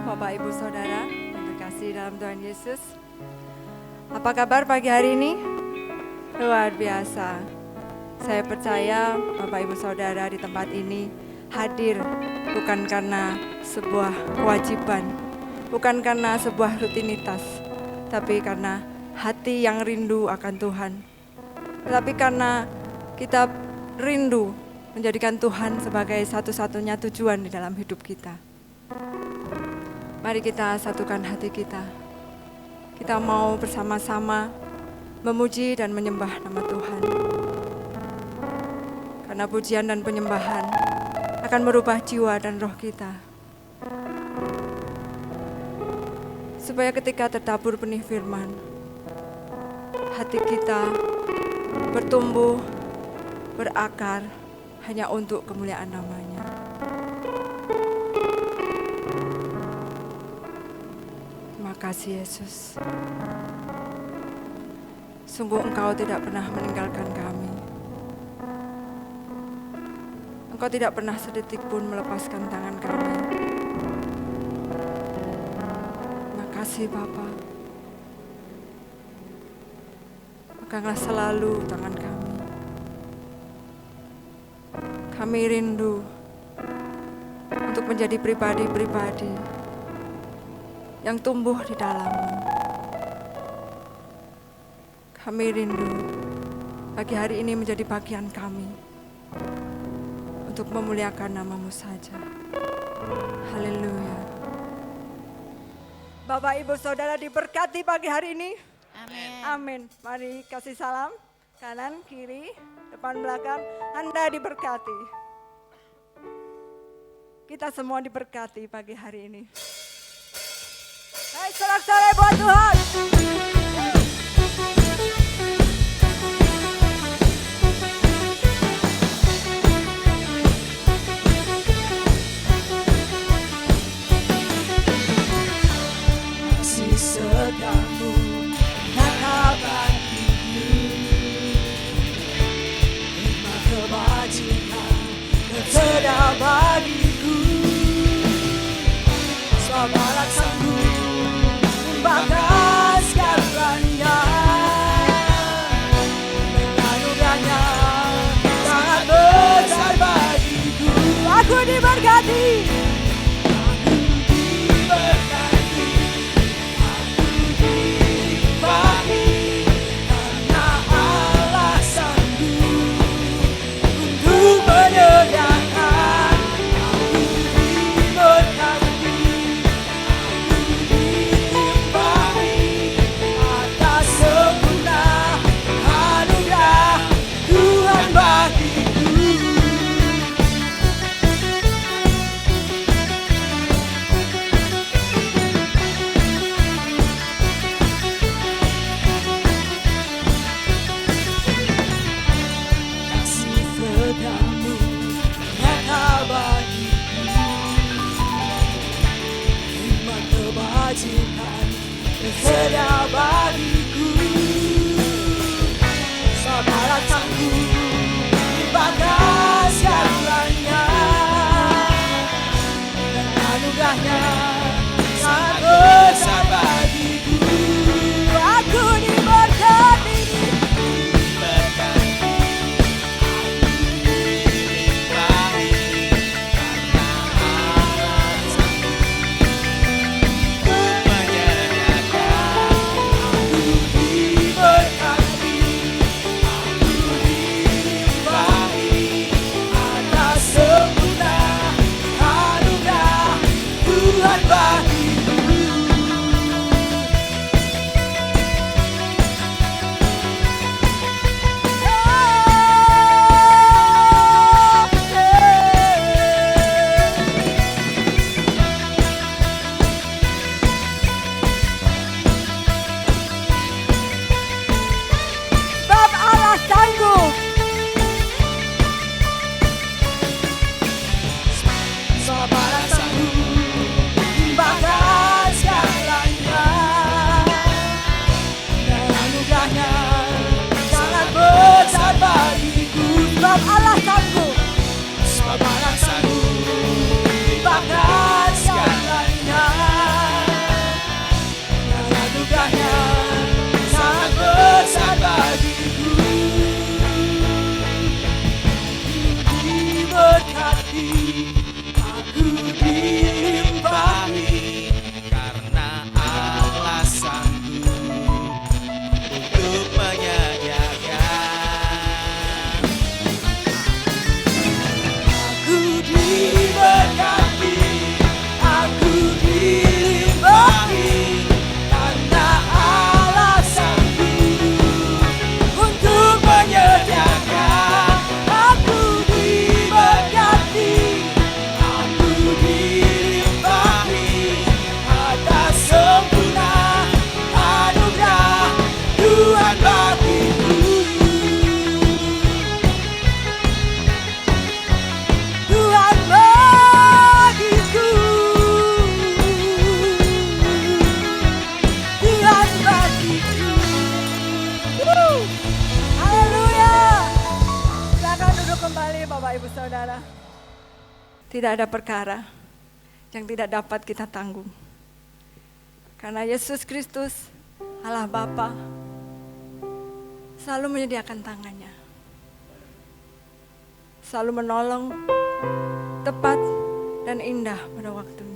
Bapak, Ibu, Saudara yang terkasih dalam Tuhan Yesus. Apa kabar pagi hari ini? Luar biasa. Saya percaya Bapak, Ibu, Saudara di tempat ini hadir bukan karena sebuah kewajiban, bukan karena sebuah rutinitas, tapi karena hati yang rindu akan Tuhan. Tetapi karena kita rindu menjadikan Tuhan sebagai satu-satunya tujuan di dalam hidup kita. Mari kita satukan hati kita. Kita mau bersama-sama memuji dan menyembah nama Tuhan. Karena pujian dan penyembahan akan merubah jiwa dan roh kita. Supaya ketika tertabur benih firman, hati kita bertumbuh, berakar hanya untuk kemuliaan namanya. Terima kasih Yesus. Sungguh Engkau tidak pernah meninggalkan kami. Engkau tidak pernah sedetik pun melepaskan tangan kami. Terima kasih Bapa. Peganglah selalu tangan kami. Kami rindu untuk menjadi pribadi-pribadi yang tumbuh di dalam-Mu. Kami rindu pagi hari ini menjadi bagian kami untuk memuliakan nama-Mu saja. Haleluya. Bapak, Ibu, Saudara diberkati pagi hari ini. Amin. Amin. Mari kasih salam kanan, kiri, depan, belakang. Anda diberkati. Kita semua diberkati pagi hari ini. Hai, sorak-sorai buat Tuhan. Kasih setiamu nyata bagiku, hikmat kebajikan tersedia bagiku. Selamat sanggup membahas segalanya, anugerahnya sangat besar bagiku. Aku diberkati. Tersedia bagiku, sabaran sanggup dibahas segalanya, dan anugerahnya sangat besar bagiku. Aku diberkati. Bahkan segalanya. tidak ada perkara yang tidak dapat kita tanggung. Karena Yesus Kristus, Allah Bapa, selalu menyediakan tangannya. Selalu menolong, tepat dan indah pada waktunya.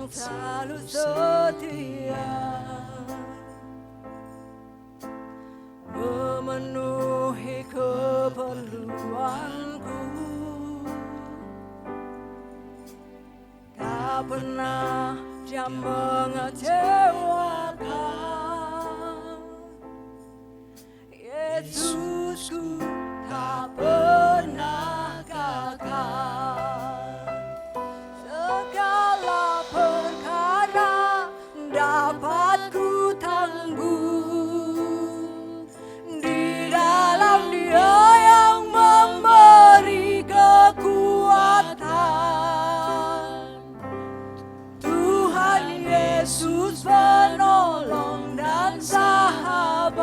Selalu setia memenuhi keperluanku, tak pernah dia mengecewakan. Yesusku tak pernah gagal. Dapat ku tanggung di dalam Dia yang memberi kekuatan. Tuhan Yesus penolong dan sahabat.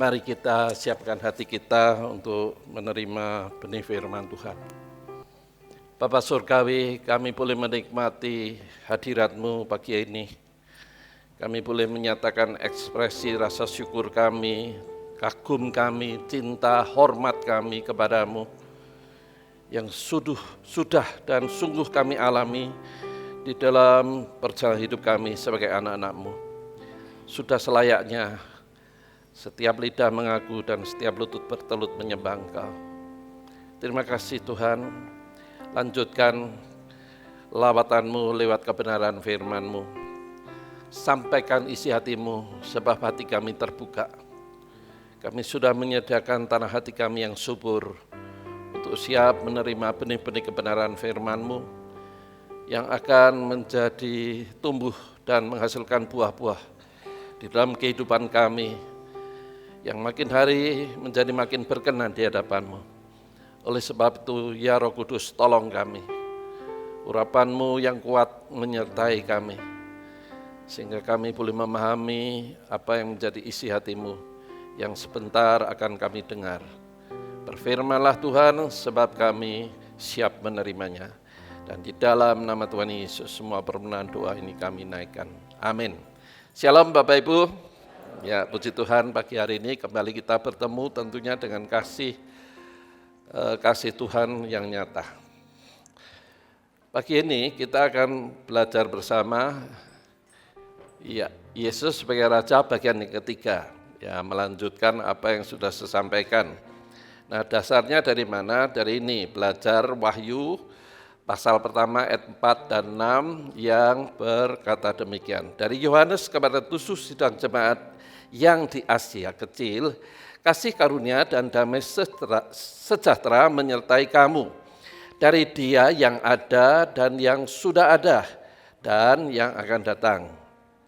Mari kita siapkan hati kita untuk menerima benih firman Tuhan. Bapa Surgawi, kami boleh menikmati hadirat-Mu pagi ini. Kami boleh menyatakan ekspresi rasa syukur kami, kagum kami, cinta, hormat kami kepadamu yang sudah dan sungguh kami alami di dalam perjalanan hidup kami sebagai anak-anak-Mu. Sudah selayaknya setiap lidah mengaku dan setiap lutut bertelut menyembah Engkau. Terima kasih Tuhan, lanjutkan lawatan-Mu lewat kebenaran firman-Mu. Sampaikan isi hati-Mu, sebab hati kami terbuka. Kami sudah menyediakan tanah hati kami yang subur untuk siap menerima benih-benih kebenaran firman-Mu yang akan menjadi tumbuh dan menghasilkan buah-buah di dalam kehidupan kami, yang makin hari menjadi makin berkenan di hadapan-Mu. Oleh sebab itu, ya Roh Kudus, tolong kami. Urapan-Mu yang kuat menyertai kami, sehingga kami boleh memahami apa yang menjadi isi hati-Mu yang sebentar akan kami dengar. Berfirmanlah Tuhan, sebab kami siap menerimanya. Dan di dalam nama Tuhan Yesus, semua permohonan doa ini kami naikkan. Amin. Shalom Bapak Ibu. Ya, puji Tuhan, pagi hari ini kembali kita bertemu tentunya dengan kasih Tuhan yang nyata. Pagi ini kita akan belajar bersama Yesus sebagai Raja bagian yang ketiga, ya, melanjutkan apa yang sudah saya sampaikan. Nah, dasarnya dari mana? Dari ini, belajar Wahyu pasal pertama ayat 4 dan 6 yang berkata demikian. Dari Yohanes kepada 7 sidang jemaat yang di Asia kecil, kasih karunia dan damai sejahtera menyertai kamu dari Dia yang ada dan yang sudah ada dan yang akan datang,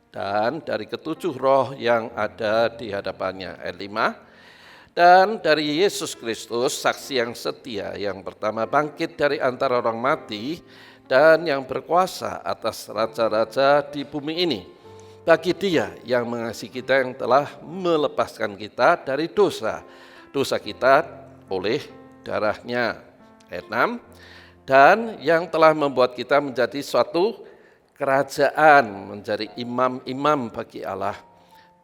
dan dari ketujuh roh yang ada di hadapannya. Ayat 5, dan dari Yesus Kristus, saksi yang setia, yang pertama bangkit dari antara orang mati dan yang berkuasa atas raja-raja di bumi ini, bagi Dia yang mengasihi kita, yang telah melepaskan kita dari dosa kita oleh darah-Nya. Ayat 6, dan yang telah membuat kita menjadi suatu kerajaan, menjadi imam-imam bagi Allah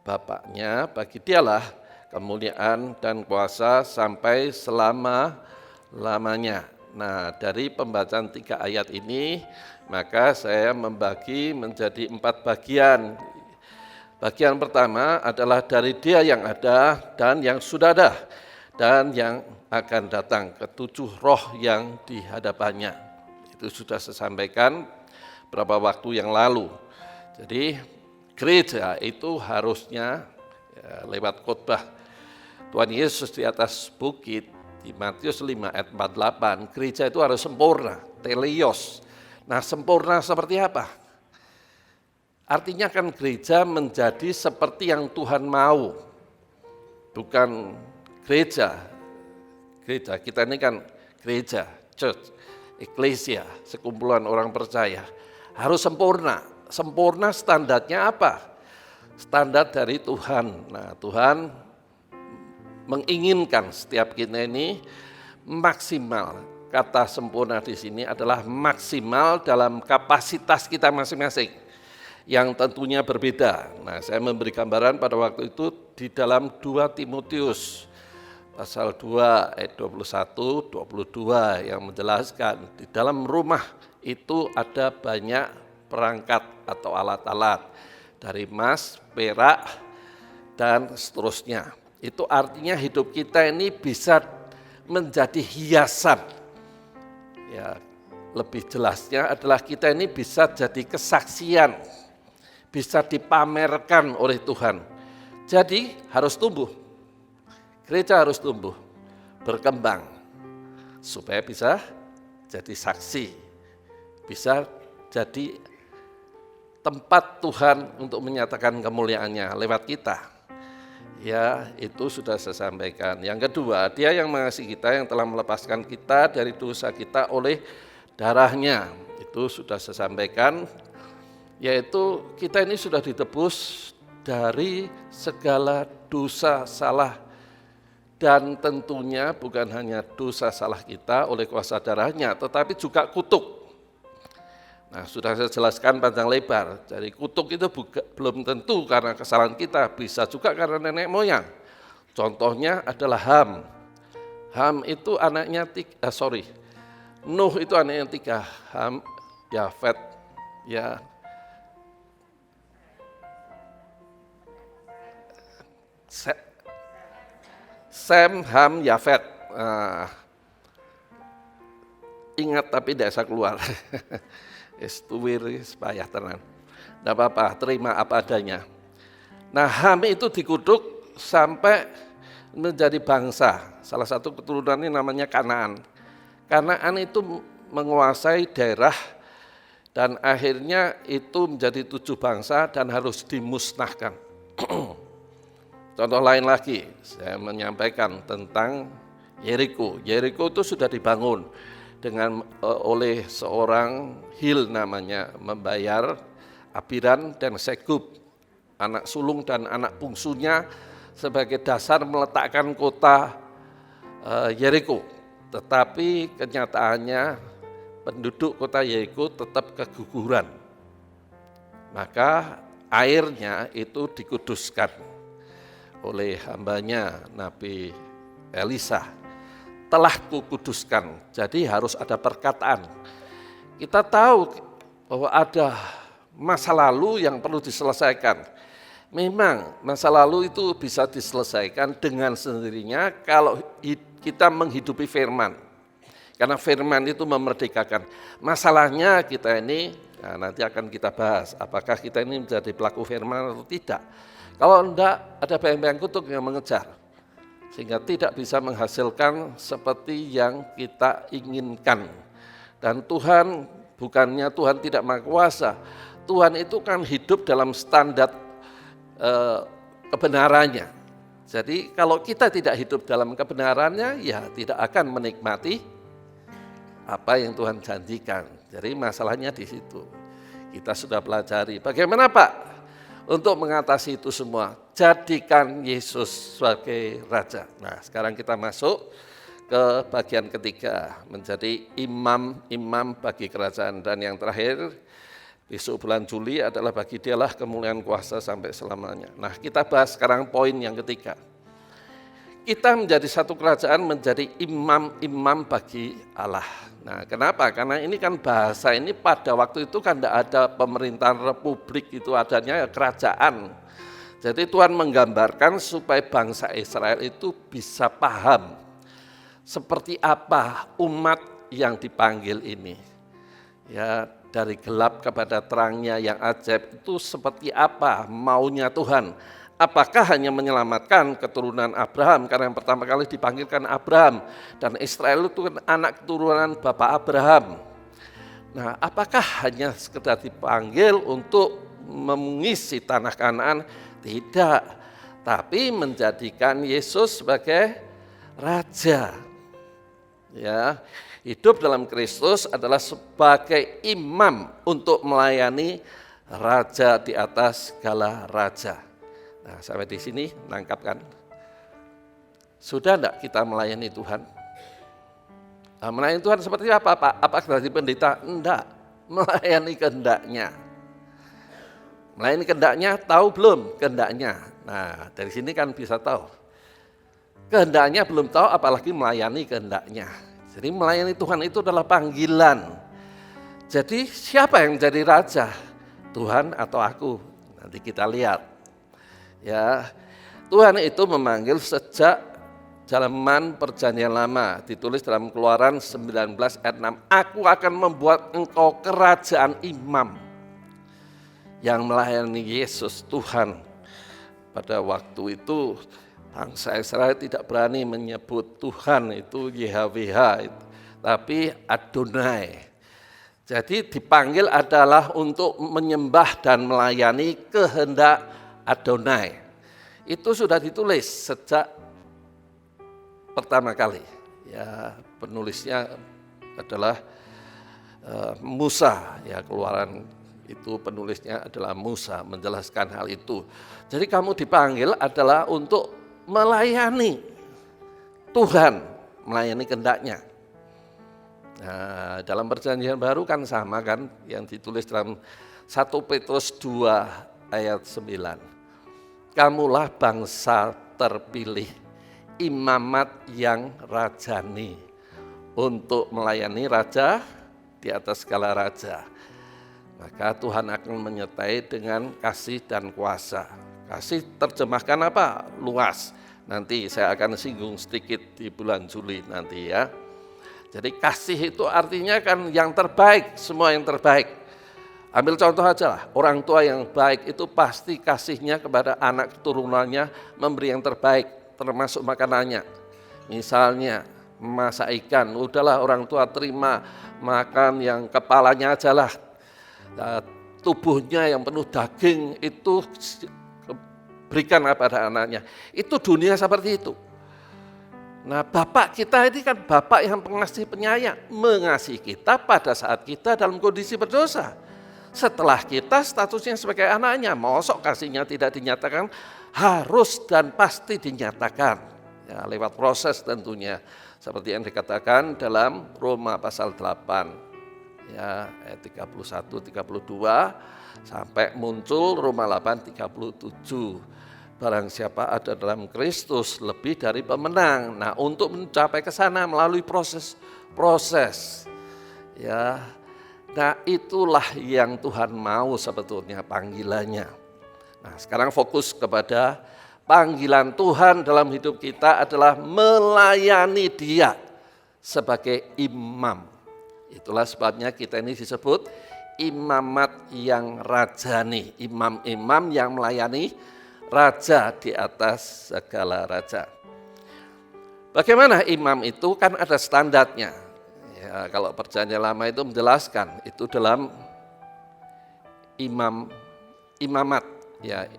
Bapaknya. Bagi Dialah kemuliaan dan kuasa sampai selama-lamanya. Nah, dari pembacaan 3 ayat ini, maka saya membagi menjadi 4 bagian. Bagian pertama adalah dari Dia yang ada dan yang sudah ada dan yang akan datang, ketujuh roh yang di hadapannya. Itu sudah saya sampaikan beberapa waktu yang lalu. Jadi gereja itu harusnya lewat khotbah Tuhan Yesus di atas bukit di Matius 5 ayat 48, gereja itu harus sempurna, teleios. Nah, sempurna seperti apa? Artinya kan gereja menjadi seperti yang Tuhan mau. Bukan gereja. Kita ini kan gereja, church, eklesia, sekumpulan orang percaya. Harus sempurna. Sempurna standarnya apa? Standar dari Tuhan. Nah, Tuhan menginginkan setiap kita ini maksimal. Kata sempurna di sini adalah maksimal dalam kapasitas kita masing-masing, yang tentunya berbeda. Nah, saya memberi gambaran pada waktu itu di dalam 2 Timotius pasal 2 ayat 21-22 yang menjelaskan di dalam rumah itu ada banyak perangkat atau alat-alat dari emas, perak, dan seterusnya. Itu artinya hidup kita ini bisa menjadi hiasan. Ya, lebih jelasnya adalah kita ini bisa jadi kesaksian, bisa dipamerkan oleh Tuhan. Jadi harus tumbuh. Gereja harus tumbuh, berkembang, supaya bisa jadi saksi, bisa jadi tempat Tuhan untuk menyatakan kemuliaannya lewat kita. Ya, itu sudah saya sampaikan. Yang kedua, Dia yang mengasihi kita, yang telah melepaskan kita dari dosa kita oleh darah-Nya. Itu sudah saya sampaikan, yaitu kita ini sudah ditebus dari segala dosa salah, dan tentunya bukan hanya dosa salah kita oleh kuasa darahnya, tetapi juga kutuk. Nah, sudah saya jelaskan panjang lebar. Jadi kutuk itu belum tentu karena kesalahan kita, bisa juga karena nenek moyang. Contohnya adalah Ham. Ham itu anaknya Nuh itu anaknya 3, Ham, Yafet, ya. Sem, Ham, Yafet. Nah, ingat tapi tidak bisa keluar. Istuwir, payah tenan. Tidak apa-apa, terima apa adanya. Nah, Ham itu dikutuk sampai menjadi bangsa. Salah satu keturunannya namanya Kanaan. Kanaan itu menguasai daerah dan akhirnya itu menjadi 7 bangsa dan harus dimusnahkan. Contoh lain lagi, saya menyampaikan tentang Yeriko. Yeriko itu sudah dibangun dengan oleh seorang Hil namanya, membayar Abiram dan Segub, anak sulung dan anak bungsunya sebagai dasar meletakkan kota Yeriko. Tetapi kenyataannya penduduk kota Yeriko tetap keguguran. Maka airnya itu dikuduskan oleh hambanya Nabi Elisa. Telah kukuduskan, jadi harus ada perkataan. Kita tahu bahwa ada masa lalu yang perlu diselesaikan. Memang masa lalu itu bisa diselesaikan dengan sendirinya kalau kita menghidupi firman. Karena firman itu memerdekakan. Masalahnya kita ini, nah nanti akan kita bahas, apakah kita ini menjadi pelaku firman atau tidak. Kalau enggak, ada bayang-bayang kutuk yang mengejar. Sehingga tidak bisa menghasilkan seperti yang kita inginkan. Dan Tuhan, bukannya Tuhan tidak maha kuasa, Tuhan itu kan hidup dalam standar kebenarannya. Jadi kalau kita tidak hidup dalam kebenarannya, ya tidak akan menikmati apa yang Tuhan janjikan. Jadi masalahnya di situ. Kita sudah pelajari. Bagaimana Pak? Untuk mengatasi itu semua, jadikan Yesus sebagai Raja. Nah, sekarang kita masuk ke bagian ketiga, menjadi imam bagi kerajaan. Dan yang terakhir, besok bulan Juli adalah bagi dialah kemuliaan kuasa sampai selamanya. Nah, kita bahas sekarang poin yang ketiga. Kita menjadi satu kerajaan, menjadi imam bagi Allah. Nah, kenapa? Karena ini kan bahasa ini pada waktu itu kan tidak ada pemerintahan republik, itu adanya kerajaan. Jadi Tuhan menggambarkan supaya bangsa Israel itu bisa paham seperti apa umat yang dipanggil ini. Ya, dari gelap kepada terangnya yang ajaib itu seperti apa maunya Tuhan. Apakah hanya menyelamatkan keturunan Abraham, karena yang pertama kali dipanggilkan Abraham, dan Israel itu kan anak keturunan Bapak Abraham. Nah, apakah hanya sekedar dipanggil untuk mengisi tanah Kanaan? Tidak, tapi menjadikan Yesus sebagai Raja. Ya, hidup dalam Kristus adalah sebagai imam untuk melayani Raja di atas segala raja. Nah, sampai di sini nangkap kan? Sudah enggak kita melayani Tuhan? Nah, melayani Tuhan seperti apa Pak? Apakah dari pendeta? Enggak, melayani kehendaknya. Melayani kehendaknya, tahu belum kehendaknya? Nah, dari sini kan bisa tahu. Kehendaknya belum tahu, apalagi melayani kehendaknya. Jadi melayani Tuhan itu adalah panggilan. Jadi siapa yang menjadi raja? Tuhan atau aku? Nanti kita lihat. Ya, Tuhan itu memanggil sejak zaman perjanjian lama, ditulis dalam Keluaran 19 ayat 6, aku akan membuat engkau kerajaan imam yang melayani Yesus Tuhan. Pada waktu itu bangsa Israel tidak berani menyebut Tuhan itu YHWH, tapi Adonai. Jadi dipanggil adalah untuk menyembah dan melayani kehendak Adonai. Itu sudah ditulis sejak pertama kali. Ya, penulisnya adalah Musa, ya Keluaran Itu penulisnya adalah Musa menjelaskan hal itu. Jadi kamu dipanggil adalah untuk melayani Tuhan, melayani kehendaknya. Nah, dalam perjanjian baru kan sama kan yang ditulis dalam 1 Petrus 2 ayat 9. Kamulah bangsa terpilih, imamat yang rajani untuk melayani raja di atas segala raja. Maka Tuhan akan menyertai dengan kasih dan kuasa. Kasih terjemahkan apa? Luas. Nanti saya akan singgung sedikit di bulan Juli nanti ya. Jadi kasih itu artinya kan yang terbaik, semua yang terbaik. Ambil contoh aja lah, orang tua yang baik itu pasti kasihnya kepada anak keturunannya memberi yang terbaik, termasuk makanannya. Misalnya masak ikan, udahlah orang tua terima makan yang kepalanya aja lah. Tubuhnya yang penuh daging itu berikan pada anaknya. Itu dunia seperti itu. Nah, Bapak kita ini kan Bapak yang pengasih penyayang, mengasihi kita pada saat kita dalam kondisi berdosa. Setelah kita statusnya sebagai anaknya, mosok kasihnya tidak dinyatakan, harus dan pasti dinyatakan. Ya, lewat proses tentunya, seperti yang dikatakan dalam Roma pasal 8. Ya, ayat 31, 32 sampai muncul Roma 8, 37. Barang siapa ada dalam Kristus lebih dari pemenang. Nah, untuk mencapai ke sana melalui proses. Ya. Nah, itulah yang Tuhan mau sebetulnya panggilannya. Nah, sekarang fokus kepada panggilan Tuhan dalam hidup kita adalah melayani Dia sebagai imam. Itulah sebabnya kita ini disebut imamat yang rajani, imam-imam yang melayani raja di atas segala raja. Bagaimana imam itu? Kan ada standarnya. Ya, kalau perjanjian lama itu menjelaskan, itu dalam imamat. Ya,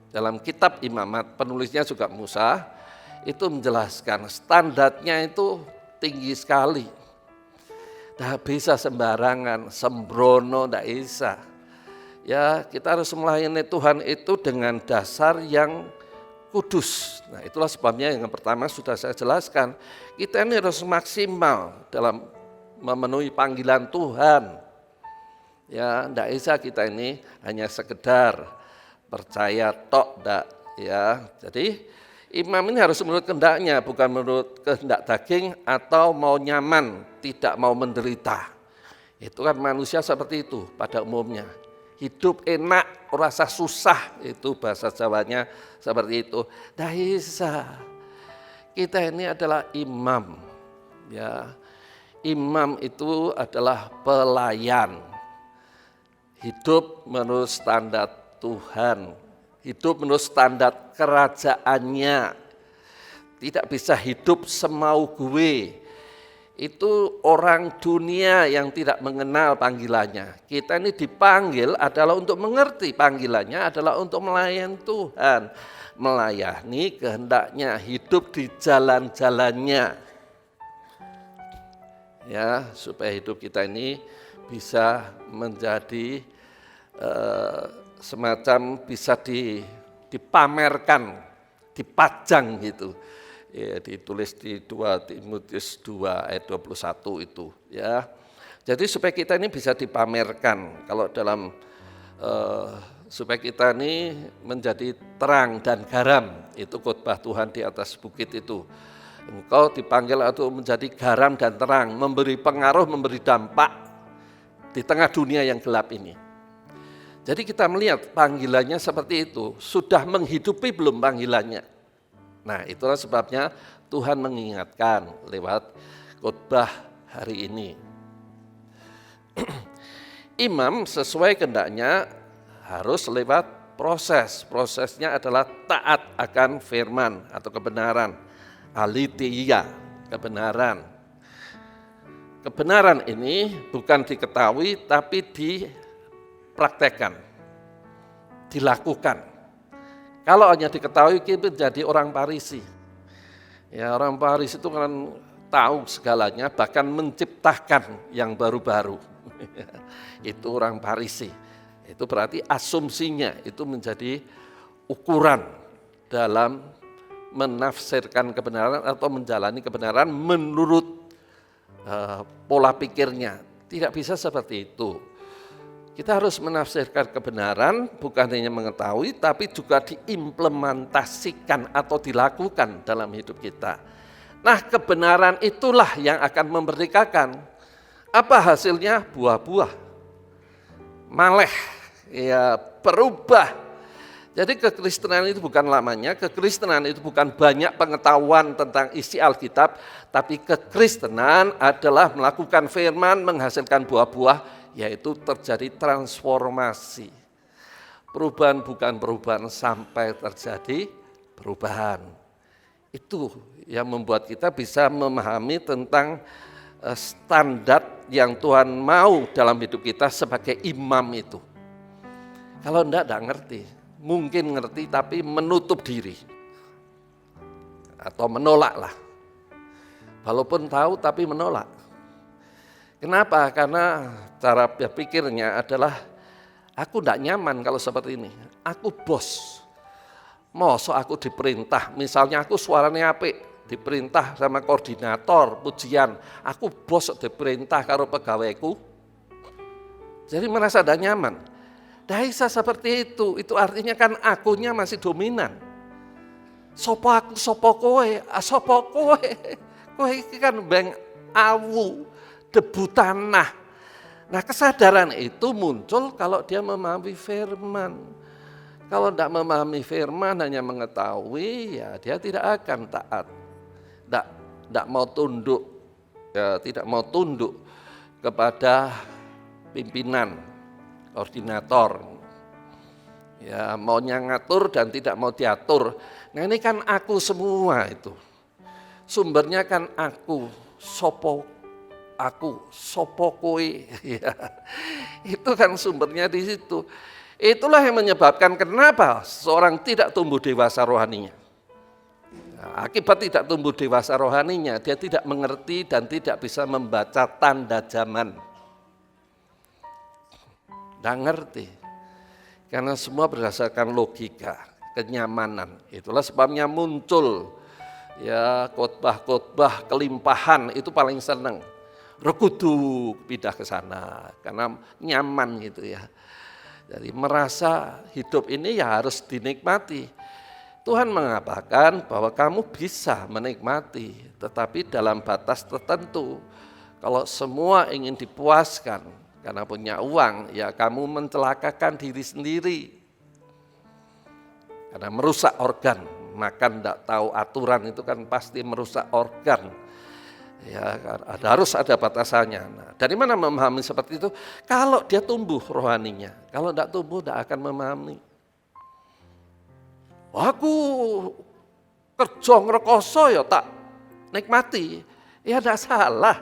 dalam kitab imamat, penulisnya juga Musa, itu menjelaskan standarnya itu tinggi sekali. Tidak bisa sembarangan, sembrono, tidak bisa. Ya, kita harus melayani Tuhan itu dengan dasar yang kudus. Nah, itulah sebabnya yang pertama sudah saya jelaskan. Kita ini harus maksimal dalam memenuhi panggilan Tuhan. Ya, tidak bisa kita ini hanya sekedar percaya tok, tidak. Ya, jadi imam ini harus menurut kehendaknya, bukan menurut kehendak daging atau mau nyaman, tidak mau menderita. Itu kan manusia seperti itu pada umumnya. Hidup enak, rasa susah, itu bahasa Jawanya seperti itu. Tidak bisa. Kita ini adalah imam. Ya, imam itu adalah pelayan. Hidup menurut standar Tuhan. Hidup menurut standar kerajaannya. Tidak bisa hidup semau gue. Itu orang dunia yang tidak mengenal panggilannya. Kita ini dipanggil adalah untuk mengerti panggilannya, adalah untuk melayani Tuhan. Melayani kehendaknya, hidup di jalan-jalannya. Ya, supaya hidup kita ini bisa menjadi semacam bisa dipamerkan, dipajang gitu. Ya, ditulis di 2 Timotius 2 ayat 21 itu ya. Jadi supaya kita ini bisa dipamerkan, kalau dalam supaya kita ini menjadi terang dan garam, itu khotbah Tuhan di atas bukit itu. Engkau dipanggil untuk menjadi garam dan terang, memberi pengaruh, memberi dampak di tengah dunia yang gelap ini. Jadi kita melihat panggilannya seperti itu, sudah menghidupi belum panggilannya. Nah, itulah sebabnya Tuhan mengingatkan lewat khotbah hari ini. Imam sesuai kehendaknya harus lewat proses. Prosesnya adalah taat akan firman atau kebenaran. Aletheia, kebenaran. Kebenaran ini bukan diketahui tapi dipraktekkan, dilakukan. Kalau hanya diketahui kita jadi orang Farisi. Ya, orang Farisi itu kan tahu segalanya, bahkan menciptakan yang baru-baru. Itu orang Farisi. Itu berarti asumsinya itu menjadi ukuran dalam menafsirkan kebenaran atau menjalani kebenaran menurut pola pikirnya. Tidak bisa seperti itu. Kita harus menafsirkan kebenaran bukan hanya mengetahui tapi juga diimplementasikan atau dilakukan dalam hidup kita. Nah, kebenaran itulah yang akan memerdekakan. Apa hasilnya? Buah-buah. Maleh, ya berubah. Jadi kekristenan itu bukan lamanya, kekristenan itu bukan banyak pengetahuan tentang isi Alkitab, tapi kekristenan adalah melakukan firman, menghasilkan buah-buah, yaitu terjadi transformasi. Perubahan bukan perubahan sampai terjadi perubahan. Itu yang membuat kita bisa memahami tentang standar yang Tuhan mau dalam hidup kita sebagai imam itu. Kalau enggak ngerti. Mungkin ngerti tapi menutup diri atau menolak lah. Walaupun tahu tapi menolak. Kenapa? Karena cara berpikirnya adalah aku tidak nyaman kalau seperti ini. Aku bos. Masa aku diperintah, misalnya aku suaranya apik, diperintah sama koordinator pujian. Aku bos diperintah karo pegawaiku. Jadi merasa tidak nyaman. Daisa seperti itu artinya kan akunya masih dominan. Sopo aku, sopo kowe, sopo kowe. Kowe iki kan beng awu, debu tanah. Nah, kesadaran itu muncul kalau dia memahami firman. Kalau tidak memahami firman hanya mengetahui, ya dia tidak akan taat. Tidak mau tunduk, ya, tidak mau tunduk kepada pimpinan. Koordinator, ya maunya ngatur dan tidak mau diatur. Nah ini kan aku semua itu, sumbernya kan aku, sopo kowe, ya. Itu kan sumbernya di situ. Itulah yang menyebabkan kenapa seorang tidak tumbuh dewasa rohaninya. Nah, akibat tidak tumbuh dewasa rohaninya, dia tidak mengerti dan tidak bisa membaca tanda zaman. Tidak ngerti, karena semua berdasarkan logika, kenyamanan. Itulah sebabnya muncul ya khotbah-khotbah kelimpahan itu paling senang. Rekuduk pindah ke sana karena nyaman gitu ya. Jadi merasa hidup ini ya harus dinikmati. Tuhan mengatakan bahwa kamu bisa menikmati, tetapi dalam batas tertentu. Kalau semua ingin dipuaskan karena punya uang, ya kamu mencelakakan diri sendiri. Karena merusak organ, makan tidak tahu aturan itu kan pasti merusak organ. Ya, harus ada batasannya. Nah, dari mana memahami seperti itu? Kalau dia tumbuh rohaninya, kalau tidak tumbuh tidak akan memahami. Aku kerja ngerekoso ya tak nikmati, ya tidak salah.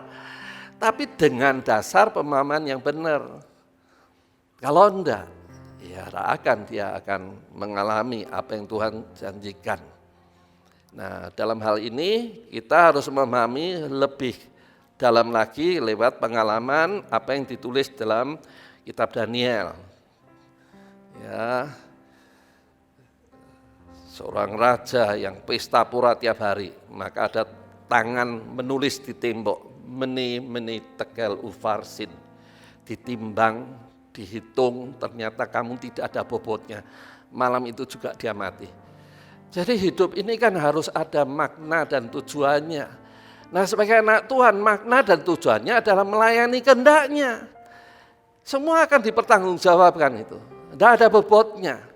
Tapi dengan dasar pemahaman yang benar. Kalau enggak, ya dia akan mengalami apa yang Tuhan janjikan. Nah, dalam hal ini kita harus memahami lebih dalam lagi lewat pengalaman apa yang ditulis dalam kitab Daniel. Ya, seorang raja yang pesta pura tiap hari, maka ada tangan menulis di tembok. Meni tegal ufarsin, ditimbang, dihitung, ternyata kamu tidak ada bobotnya. Malam itu juga dia mati. Jadi hidup ini kan harus ada makna dan tujuannya. Nah sebagai anak Tuhan, makna dan tujuannya adalah melayani kehendaknya. Semua akan dipertanggungjawabkan itu. Tidak ada bobotnya.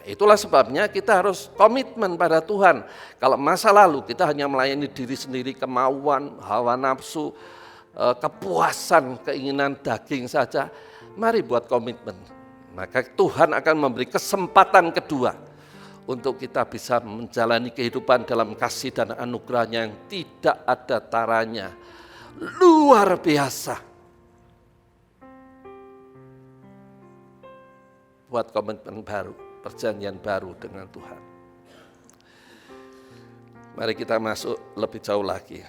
Itulah sebabnya kita harus komitmen pada Tuhan. Kalau masa lalu kita hanya melayani diri sendiri, kemauan, hawa nafsu, kepuasan, keinginan daging saja, mari buat komitmen. Maka Tuhan akan memberi kesempatan kedua untuk kita bisa menjalani kehidupan dalam kasih dan anugerahnya yang tidak ada taranya. Luar biasa. Buat komitmen baru. Perjanjian baru dengan Tuhan. Mari kita masuk lebih jauh lagi.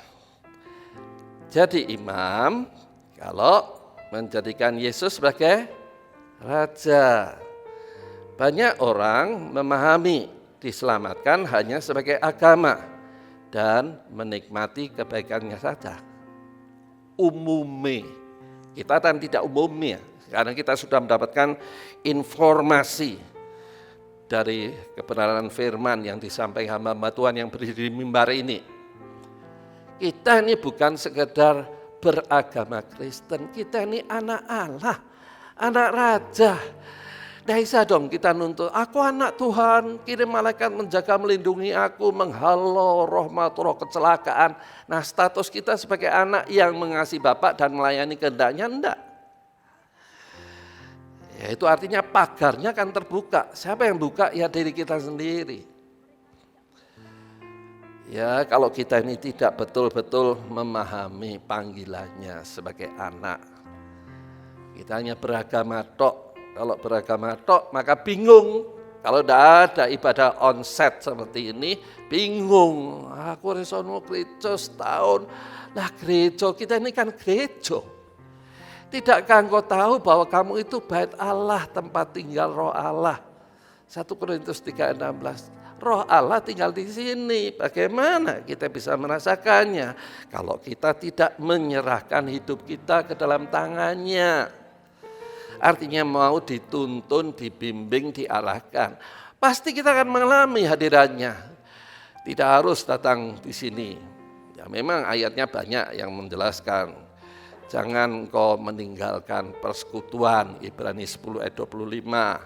Jadi imam kalau menjadikan Yesus sebagai raja. Banyak orang memahami diselamatkan hanya sebagai agama dan menikmati kebaikannya saja. Umumnya, kita kan tidak umumnya, karena kita sudah mendapatkan informasi dari kebenaran firman yang disampaikan hamba Tuhan yang berdiri di mimbar ini. Kita ini bukan sekedar beragama Kristen, kita ini anak Allah, anak raja. Tidak bisa dong kita nuntut, aku anak Tuhan, kirim malaikat menjaga melindungi aku, menghalau rahmat roh kecelakaan. Nah, status kita sebagai anak yang mengasihi Bapa dan melayani kehendaknya, enggak. Ya, itu artinya pagarnya kan terbuka. Siapa yang buka? Ya diri kita sendiri. Ya, kalau kita ini tidak betul-betul memahami panggilannya sebagai anak, kita hanya beragama tok. Kalau beragama tok maka bingung. Kalau tidak ada ibadah onset seperti ini, bingung. Aku resono gereja setahun. Lah gereja, kita ini kan gereja. Tidakkah engkau tahu bahwa kamu itu bait Allah, tempat tinggal roh Allah. 1 Korintus 3:16. Roh Allah tinggal di sini. Bagaimana kita bisa merasakannya kalau kita tidak menyerahkan hidup kita ke dalam tangannya? Artinya mau dituntun, dibimbing, diarahkan. Pasti kita akan mengalami hadirannya. Tidak harus datang di sini. Ya memang ayatnya banyak yang menjelaskan. Jangan kau meninggalkan persekutuan, Ibrani 10 ayat 25.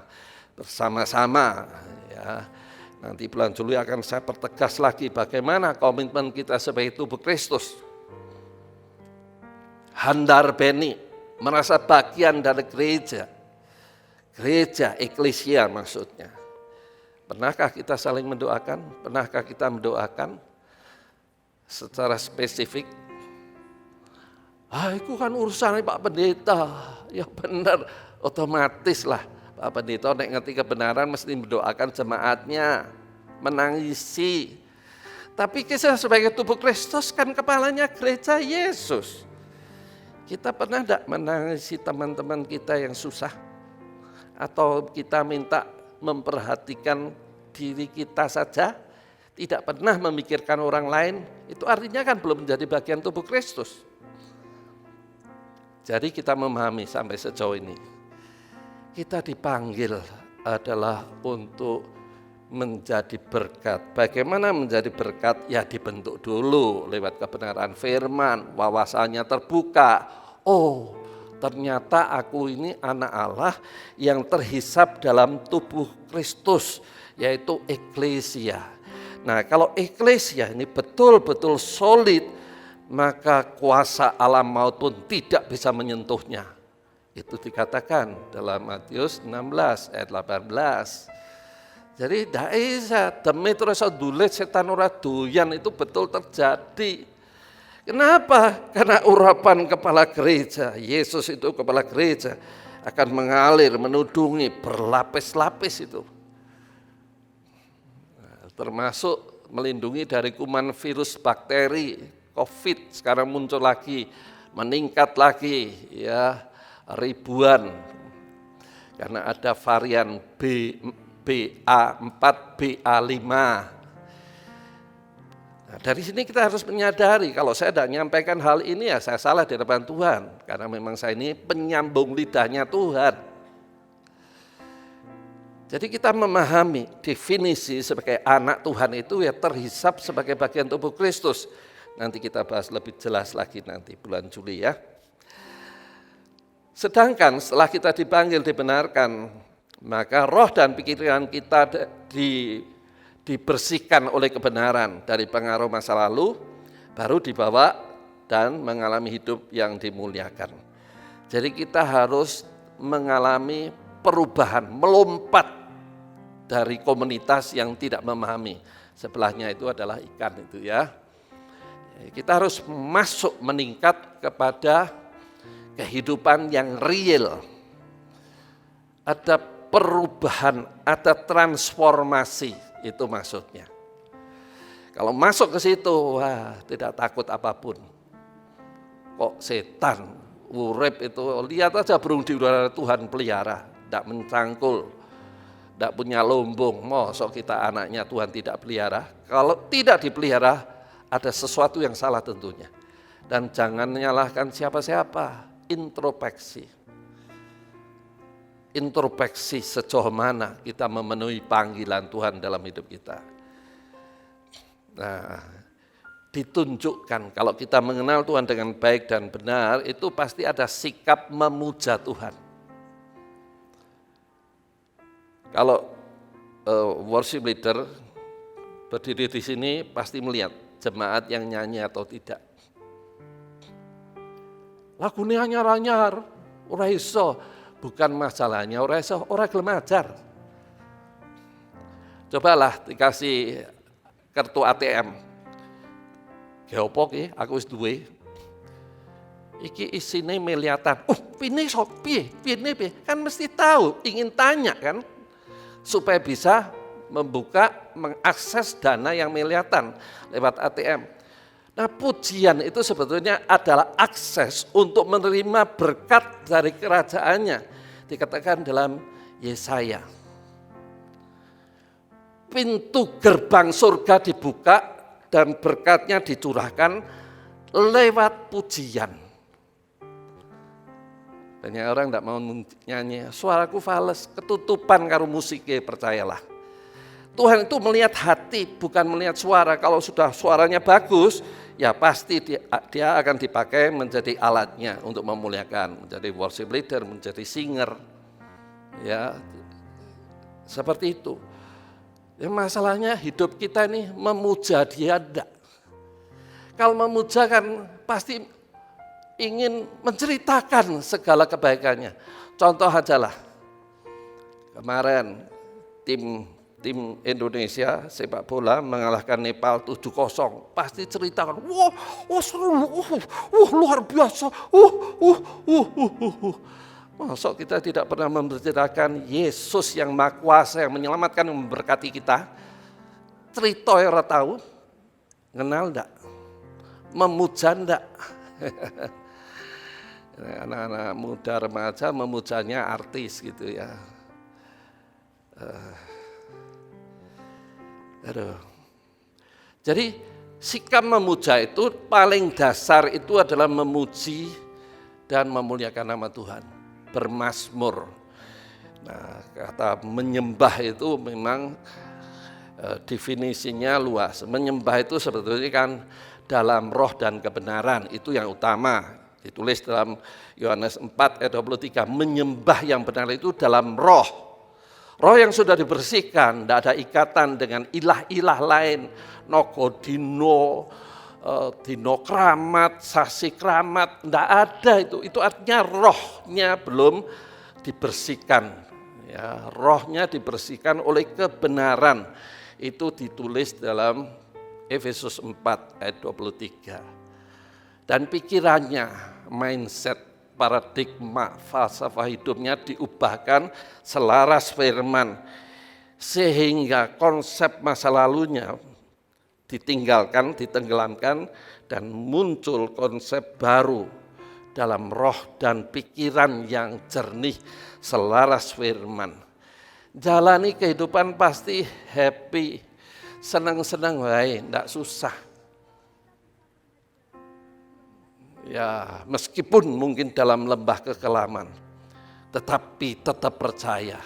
Bersama-sama. Ya. Nanti bulan Juli akan saya pertegas lagi bagaimana komitmen kita sebagai tubuh Kristus. Handar beni. Merasa bagian dari gereja, eklesia maksudnya. Pernahkah kita saling mendoakan? Pernahkah kita mendoakan secara spesifik? Itu kan urusan Pak Pendeta. Ya benar, otomatis lah Pak Pendeta nek ngerti kebenaran mesti mendoakan jemaatnya, menangisi. Tapi kita sebagai tubuh Kristus kan kepalanya gereja Yesus. Kita pernah tidak menangisi teman-teman kita yang susah? Atau kita minta memperhatikan diri kita saja? Tidak pernah memikirkan orang lain? Itu artinya kan belum menjadi bagian tubuh Kristus. Jadi kita memahami sampai sejauh ini. Kita dipanggil adalah untuk menjadi berkat. Bagaimana menjadi berkat? Ya dibentuk dulu lewat kebenaran firman, wawasannya terbuka. Oh, ternyata aku ini anak Allah yang terhisap dalam tubuh Kristus, yaitu eklesia. Nah, kalau eklesia ini betul-betul solid, maka kuasa alam maut pun tidak bisa menyentuhnya. Itu dikatakan dalam Matius 16 ayat 18. Jadi tidak bisa, demi terus dulit setan ora doyan, itu betul terjadi. Kenapa? Karena urapan kepala gereja, Yesus itu kepala gereja, akan mengalir, menudungi, berlapis-lapis itu. Nah, termasuk melindungi dari kuman virus bakteri, COVID, sekarang muncul lagi, meningkat lagi, ya ribuan. Karena ada varian BA4, BA5. Nah, dari sini kita harus menyadari kalau saya tidak menyampaikan hal ini ya saya salah di hadapan Tuhan. Karena memang saya ini penyambung lidahnya Tuhan. Jadi kita memahami definisi sebagai anak Tuhan itu ya terhisap sebagai bagian tubuh Kristus. Nanti kita bahas lebih jelas lagi nanti bulan Juli ya. Sedangkan setelah kita dipanggil, dibenarkan, maka roh dan pikiran kita dibersihkan oleh kebenaran dari pengaruh masa lalu, baru dibawa dan mengalami hidup yang dimuliakan. Jadi kita harus mengalami perubahan, melompat dari komunitas yang tidak memahami. Sebelahnya itu adalah ikan itu ya. Kita harus masuk meningkat kepada kehidupan yang real. Ada perubahan, ada transformasi, itu maksudnya. Kalau masuk ke situ, wah tidak takut apapun. Kok setan, urip itu, lihat aja burung di udara Tuhan pelihara. tidak mencangkul, tidak punya lumbung, mosok kita anaknya Tuhan tidak pelihara. Kalau tidak dipelihara, ada sesuatu yang salah tentunya. Dan jangan menyalahkan siapa-siapa, introspeksi. Introspeksi sejauh mana kita memenuhi panggilan Tuhan dalam hidup kita. Nah, ditunjukkan kalau kita mengenal Tuhan dengan baik dan benar, itu pasti ada sikap memuja Tuhan. Kalau worship leader berdiri di sini pasti melihat jemaat yang nyanyi atau tidak. Lagunya anyar-anyar, ora iso, bukan masalahnya ora iso, ora gelem ajar. Cobalah dikasih kartu ATM. Ya apa ki, aku wis duwe. Iki isine miliatan. Pine sok piye? Piye? Kan mesti tahu, ingin tanya kan, supaya bisa membuka, mengakses dana yang miliatan lewat ATM. Nah, pujian itu sebetulnya adalah akses untuk menerima berkat dari kerajaannya. Dikatakan dalam Yesaya. Pintu gerbang surga dibuka dan berkatnya dicurahkan lewat pujian. Banyak orang tidak mau nyanyi, suaraku fales, ketutupan karo musiknya, percayalah. Tuhan itu melihat hati, bukan melihat suara. Kalau sudah suaranya bagus, ya pasti dia akan dipakai menjadi alatnya untuk memuliakan, menjadi worship leader, menjadi singer. Ya, seperti itu. Ya, masalahnya hidup kita ini memuja dia enggak. Kalau memuja kan pasti ingin menceritakan segala kebaikannya. Contoh ajalah, kemarin tim Indonesia sepak bola mengalahkan Nepal 7-0. Pasti ceritakan, wah seru, luar biasa, Masuk kita tidak pernah menceritakan Yesus yang Maha Kuasa yang menyelamatkan, yang memberkati kita. Cerita yang orang tahu, kenal enggak? Memuja enggak? Anak-anak muda remaja memujanya artis gitu ya. Jadi sikap memuja itu paling dasar itu adalah memuji dan memuliakan nama Tuhan, bermazmur. Nah, kata menyembah itu memang definisinya luas. Menyembah itu sebetulnya kan dalam roh dan kebenaran, itu yang utama. Ditulis dalam Yohanes 4 ayat 23, menyembah yang benar itu dalam roh. Roh yang sudah dibersihkan, tidak ada ikatan dengan ilah-ilah lain, Nogodino, Dino Kramat, Sasi Kramat, tidak ada itu. Itu artinya rohnya belum dibersihkan. Ya, rohnya dibersihkan oleh kebenaran. Itu ditulis dalam Efesus 4 ayat 23. Dan pikirannya, mindset, paradigma, falsafah hidupnya diubahkan selaras firman. Sehingga konsep masa lalunya ditinggalkan, ditenggelamkan, dan muncul konsep baru dalam roh dan pikiran yang jernih selaras firman. Jalani kehidupan pasti happy, senang-senang wae, enggak susah. Ya, meskipun mungkin dalam lembah kekelaman, tetapi tetap percaya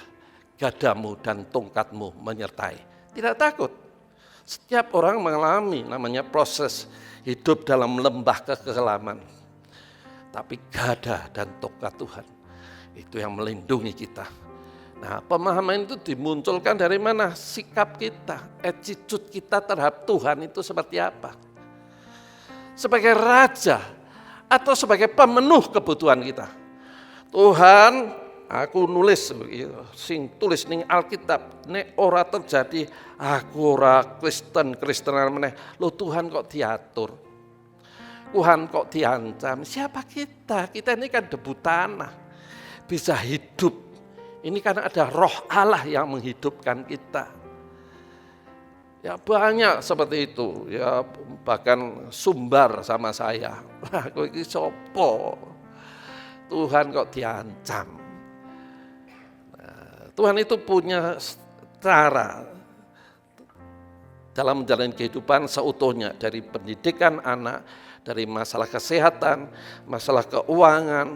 gadamu dan tongkatmu menyertai. Tidak takut. Setiap orang mengalami namanya proses hidup dalam lembah kekelaman. Tapi gada dan tongkat Tuhan itu yang melindungi kita. Nah, pemahaman itu dimunculkan dari mana? Sikap kita, attitude kita terhadap Tuhan itu seperti apa? Sebagai raja atau sebagai pemenuh kebutuhan kita. Tuhan, aku nulis sing tulis ning Alkitab, nek ora terjadi aku ora Kristenan meneh. Loh, Tuhan kok diatur? Tuhan kok diancam? Siapa kita? Kita ini kan debu tanah. Bisa hidup. Ini karena ada roh Allah yang menghidupkan kita. Ya banyak seperti itu, ya bahkan sumbar sama saya. Kowe iki sapa? Tuhan kok diancam. Tuhan itu punya cara dalam menjalani kehidupan seutuhnya, dari pendidikan anak, dari masalah kesehatan, masalah keuangan,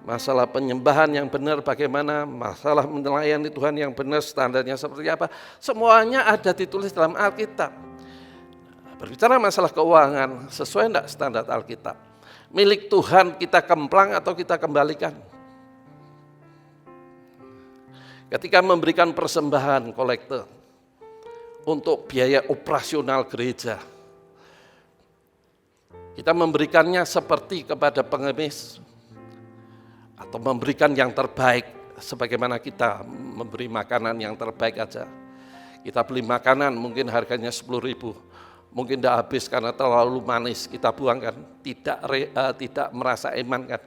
masalah penyembahan yang benar bagaimana, masalah melayani Tuhan yang benar standarnya seperti apa, semuanya ada ditulis dalam Alkitab. Berbicara masalah keuangan, sesuai enggak standar Alkitab? Milik Tuhan kita kemplang atau kita kembalikan? Ketika memberikan persembahan kolekte untuk biaya operasional gereja, kita memberikannya seperti kepada pengemis atau memberikan yang terbaik, sebagaimana kita memberi makanan yang terbaik aja. Kita beli makanan mungkin harganya 10.000, mungkin tidak habis karena terlalu manis, kita buangkan, tidak merasa iman kan.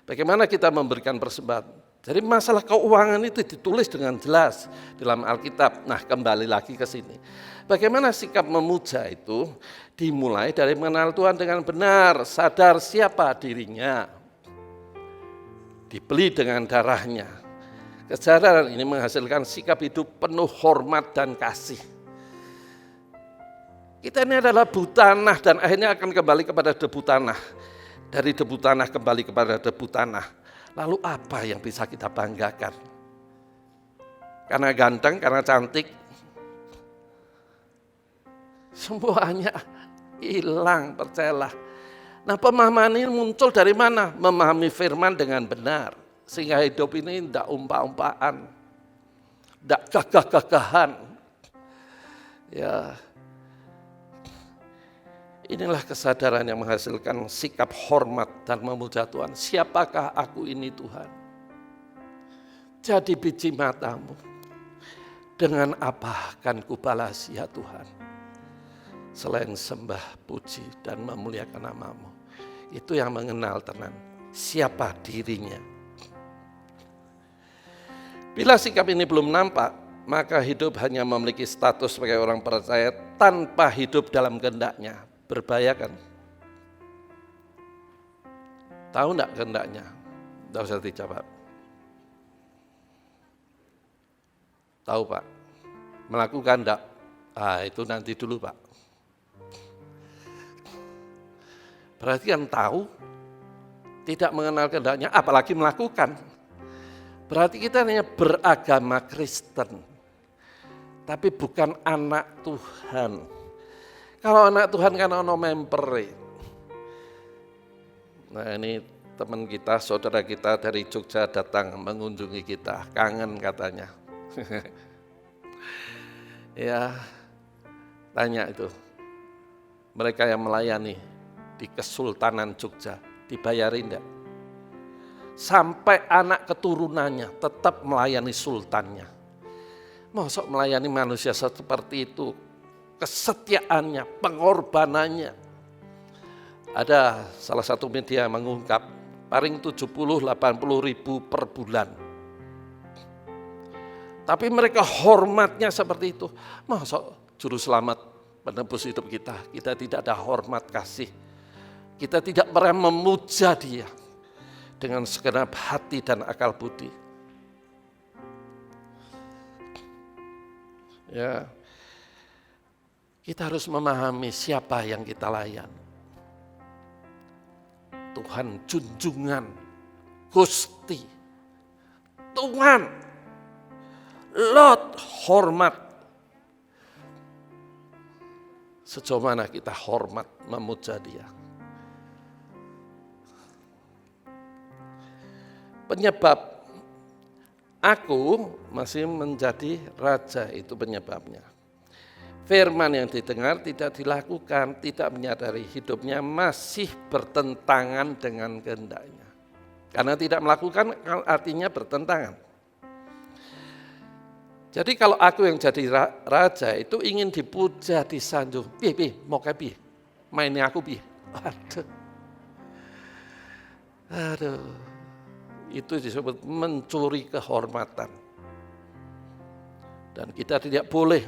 Bagaimana kita memberikan persembahan? Jadi masalah keuangan itu ditulis dengan jelas dalam Alkitab. Nah, kembali lagi ke sini. Bagaimana sikap memuja itu dimulai dari mengenal Tuhan dengan benar, sadar siapa dirinya, dibeli dengan darahnya. Kesadaran ini menghasilkan sikap hidup penuh hormat dan kasih. Kita ini adalah debu tanah dan akhirnya akan kembali kepada debu tanah. Dari debu tanah kembali kepada debu tanah. Lalu apa yang bisa kita banggakan? Karena ganteng, karena cantik, semuanya hilang, percayalah. Nah, pemahaman ini muncul dari mana? Memahami firman dengan benar. Sehingga hidup ini tidak umpah-umpahan, tidak gagah-gagahan. Ya, inilah kesadaran yang menghasilkan sikap hormat dan memuja Tuhan. Siapakah aku ini Tuhan? Jadi biji matamu. Dengan apa akan kubalas ya Tuhan? Selain sembah, puji, dan memuliakan namamu. Itu yang mengenal tenan. Siapa dirinya? Bila sikap ini belum nampak, maka hidup hanya memiliki status sebagai orang percaya tanpa hidup dalam kehendaknya. Berbahaya kan? Tahu enggak kehendaknya? Tidak usah dijawab. Tahu Pak? Melakukan enggak? Itu nanti dulu Pak. Berarti kan tahu, tidak mengenal kehendaknya, apalagi melakukan. Berarti kita hanya beragama Kristen, tapi bukan anak Tuhan. Kalau anak Tuhan kan ono mempere. Nah, ini teman kita, saudara kita dari Jogja datang mengunjungi kita, kangen katanya. Ya, tanya itu. Mereka yang melayani di Kesultanan Jogja, dibayarin enggak? Sampai anak keturunannya tetap melayani sultannya. Masa melayani manusia seperti itu? Kesetiaannya, pengorbanannya. Ada salah satu media mengungkap paling 70-80 ribu per bulan. Tapi mereka hormatnya seperti itu. Masa juru selamat penebus hidup kita tidak ada hormat kasih. Kita tidak pernah memuja dia dengan segenap hati dan akal budi. Ya. Kita harus memahami siapa yang kita layan. Tuhan junjungan, Gusti, Tuhan, Lord, hormat. Sejauh mana kita hormat memuja Dia. Penyebab aku masih menjadi raja, itu penyebabnya. Firman yang didengar tidak dilakukan, tidak menyadari hidupnya masih bertentangan dengan kehendaknya. Karena tidak melakukan artinya bertentangan. Jadi kalau aku yang jadi raja itu ingin dipuja, disanjung. Mau kayak mainnya aku Aduh. Itu disebut mencuri kehormatan. Dan kita tidak boleh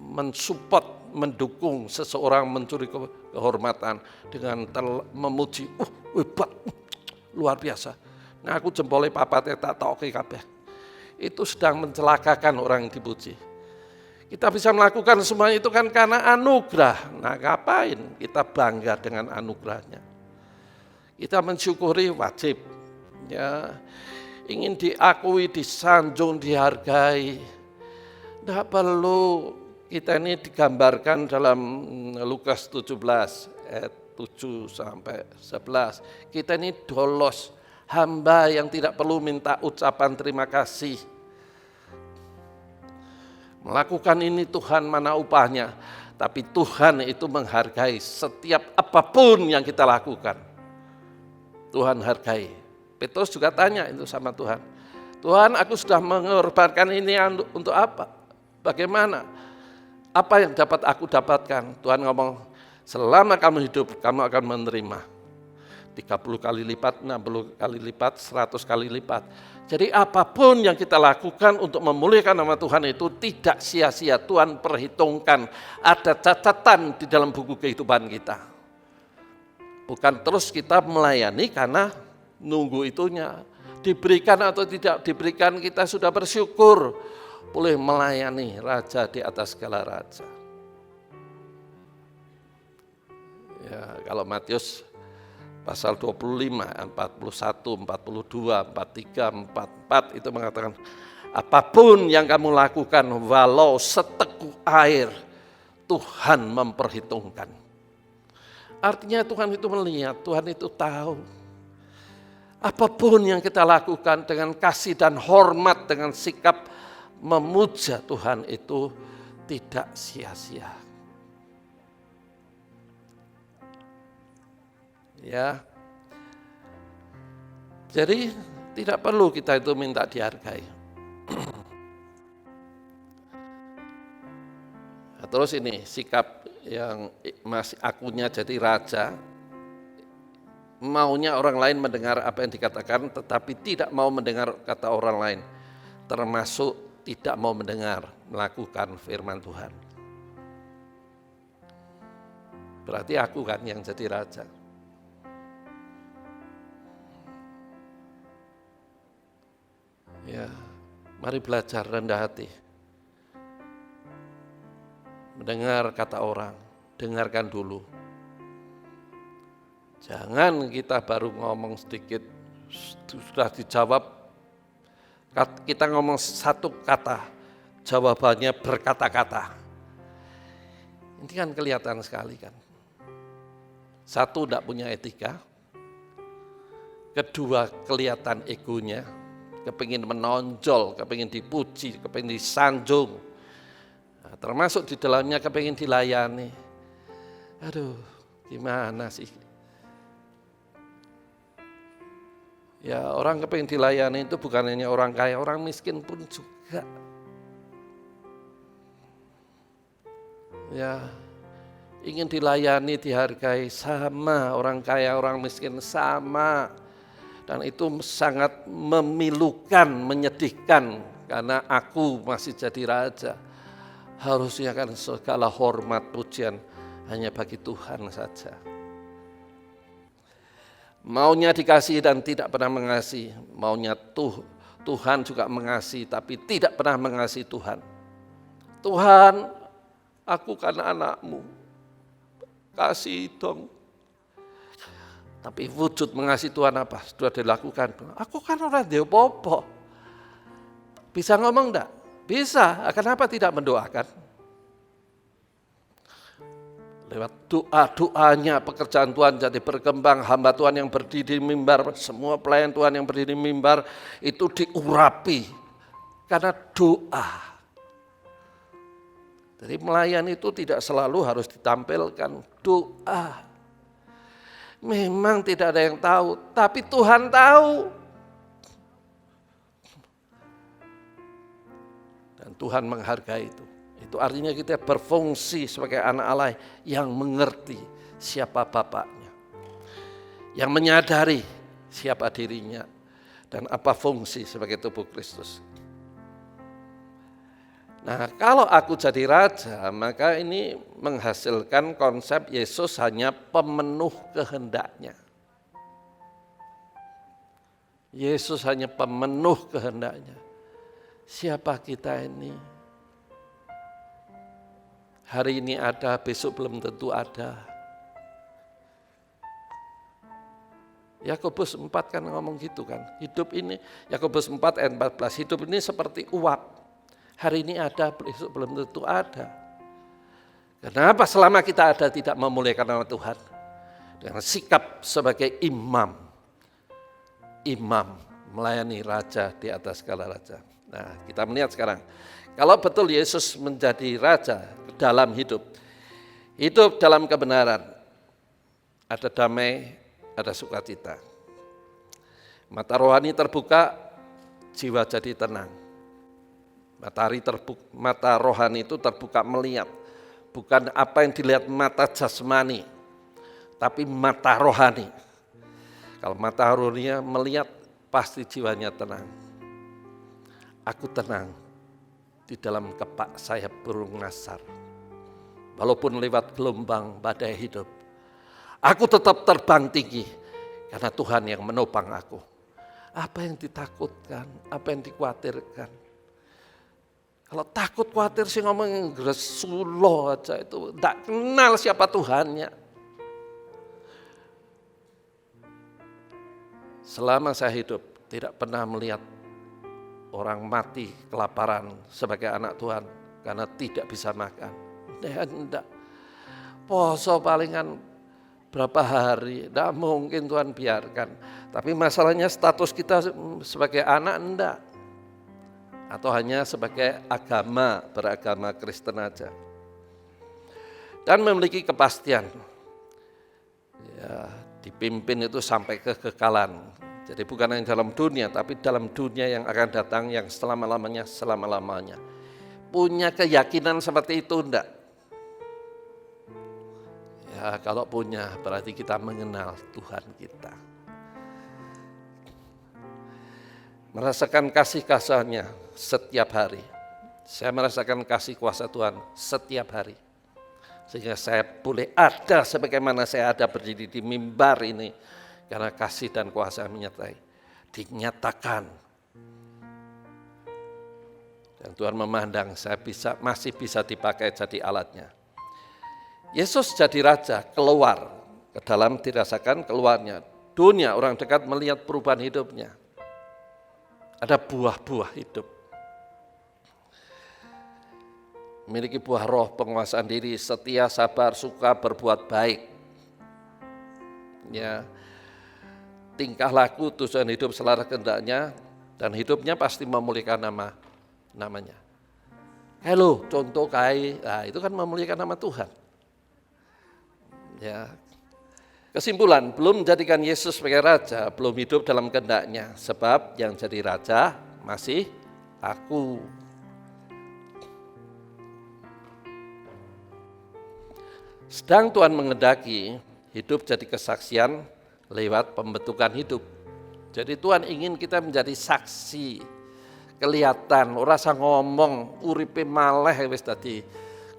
mensupport, mendukung seseorang mencuri kehormatan dengan memuji, hebat, luar biasa. Nah aku jempolnya papatnya tak tahu kabeh. itu sedang mencelakakan orang yang dipuji. Kita bisa melakukan semua itu kan karena anugerah. Nah, ngapain kita bangga dengan anugerahnya? Kita mensyukuri wajib. Ya, ingin diakui, disanjung, dihargai. Tidak perlu kita ini digambarkan dalam Lukas 17 ayat 7 sampai 11. Kita ini dolos, hamba yang tidak perlu minta ucapan terima kasih. Melakukan ini Tuhan mana upahnya, tapi Tuhan itu menghargai setiap apapun yang kita lakukan. Tuhan hargai. Petrus juga tanya itu sama Tuhan. Tuhan, aku sudah mengorbankan ini untuk apa? Bagaimana? Apa yang dapat aku dapatkan? Tuhan ngomong, selama kamu hidup, kamu akan menerima 30 kali lipat, 60 kali lipat, 100 kali lipat. Jadi apapun yang kita lakukan untuk memulihkan nama Tuhan itu tidak sia-sia. Tuhan perhitungkan, ada catatan di dalam buku kehidupan kita. Bukan terus kita melayani karena nunggu itunya. Diberikan atau tidak diberikan kita sudah bersyukur. Boleh melayani Raja di atas segala raja. Ya, kalau Matius pasal 25, 41, 42, 43, 44 itu mengatakan apapun yang kamu lakukan walau seteguk air Tuhan memperhitungkan. Artinya Tuhan itu melihat, Tuhan itu tahu. Apapun yang kita lakukan dengan kasih dan hormat, dengan sikap memuja Tuhan itu tidak sia-sia. Ya, jadi tidak perlu kita itu minta dihargai. Nah, terus ini sikap yang masih akunya jadi raja, maunya orang lain mendengar apa yang dikatakan, tetapi tidak mau mendengar kata orang lain, termasuk tidak mau mendengar, melakukan firman Tuhan. Berarti aku kan yang jadi raja. Ya, mari belajar rendah hati. Mendengar kata orang, dengarkan dulu. Jangan kita baru ngomong sedikit, sudah dijawab, kita ngomong satu kata, jawabannya berkata-kata. Ini kan kelihatan sekali kan. Satu, tidak punya etika. Kedua, kelihatan egonya. Kepingin menonjol, kepingin dipuji, kepingin disanjung. Nah, termasuk di dalamnya kepingin dilayani. Aduh, gimana sih? Ya, orang kepingin dilayani itu bukan hanya orang kaya, orang miskin pun juga. Ya, ingin dilayani, dihargai sama, orang kaya, orang miskin sama. Dan itu sangat memilukan, menyedihkan karena aku masih jadi raja. Harusnya kan segala hormat, pujian hanya bagi Tuhan saja. Maunya dikasih dan tidak pernah mengasihi. Maunya Tuhan juga mengasihi tapi tidak pernah mengasihi Tuhan. Tuhan, aku kan anakmu, kasih dong. Tapi wujud mengasihi Tuhan apa? Sudah dilakukan. Aku kan orang Deopopo. Bisa ngomong enggak? Bisa. Kenapa tidak mendoakan? Lewat doa-doanya pekerjaan Tuhan jadi berkembang. Hamba Tuhan yang berdiri di mimbar, semua pelayan Tuhan yang berdiri di mimbar itu diurapi. Karena doa. Jadi melayani itu tidak selalu harus ditampilkan doa. Memang tidak ada yang tahu, tapi Tuhan tahu. Dan Tuhan menghargai itu. Itu artinya kita berfungsi sebagai anak Allah yang mengerti siapa bapaknya. Yang menyadari siapa dirinya dan apa fungsi sebagai tubuh Kristus. Nah, kalau aku jadi raja, maka ini menghasilkan konsep Yesus hanya pemenuh kehendaknya. Yesus hanya pemenuh kehendaknya. Siapa kita ini? Hari ini ada, besok belum tentu ada. Yakobus 4 kan ngomong gitu kan. Hidup ini, Yakobus 4 ayat 14, hidup ini seperti uap. Hari ini ada, besok belum tentu ada. Kenapa selama kita ada tidak memuliakan nama Tuhan? Dengan sikap sebagai imam. Imam melayani raja di atas segala raja. Nah, kita melihat sekarang. Kalau betul Yesus menjadi raja dalam hidup dalam kebenaran, ada damai, ada sukacita. Mata rohani terbuka, jiwa jadi tenang. Mata rohani itu terbuka melihat, bukan apa yang dilihat mata jasmani, tapi mata rohani. Kalau mata rohani melihat, pasti jiwanya tenang. Aku tenang di dalam kepak sayap burung nasar. Walaupun lewat gelombang badai hidup, aku tetap terbang tinggi karena Tuhan yang menopang aku. Apa yang ditakutkan, apa yang dikhawatirkan. Kalau takut khawatir sih ngomong Gresulo aja itu, tidak kenal siapa Tuhannya. Selama saya hidup tidak pernah melihat orang mati kelaparan sebagai anak Tuhan karena tidak bisa makan. Tidak. Poso palingan berapa hari, tidak mungkin Tuhan biarkan. Tapi masalahnya status kita sebagai anak enggak. Atau hanya sebagai beragama Kristen aja. Dan memiliki kepastian. Ya, dipimpin itu sampai kekekalan. Jadi bukan hanya dalam dunia, tapi dalam dunia yang akan datang yang selama-lamanya. Punya keyakinan seperti itu enggak? Ya, kalau punya berarti kita mengenal Tuhan kita. Merasakan kasih kasih-Nya setiap hari. Saya merasakan kasih kuasa Tuhan setiap hari. Sehingga saya boleh ada sebagaimana saya ada berdiri di mimbar ini. Karena kasih dan kuasa menyertai. Dinyatakan. Dan Tuhan memandang saya masih bisa dipakai jadi alatnya. Yesus jadi raja, keluar. Ke dalam dirasakan keluarnya. Dunia orang dekat melihat perubahan hidupnya. Ada buah-buah hidup. Memiliki buah roh, penguasaan diri, setia, sabar, suka, berbuat baik. Ya, tingkah laku, tujuan hidup selaras kehendaknya, dan hidupnya pasti memulihkan namanya. Halo, contoh nah itu kan memulihkan nama Tuhan. Ya. Kesimpulan, belum menjadikan Yesus sebagai raja, belum hidup dalam kehendaknya. Sebab yang jadi raja masih aku. Sedang Tuhan mengendaki hidup jadi kesaksian lewat pembentukan hidup. Jadi Tuhan ingin kita menjadi saksi, kelihatan, ora usah ngomong, uripe maleh wis dadi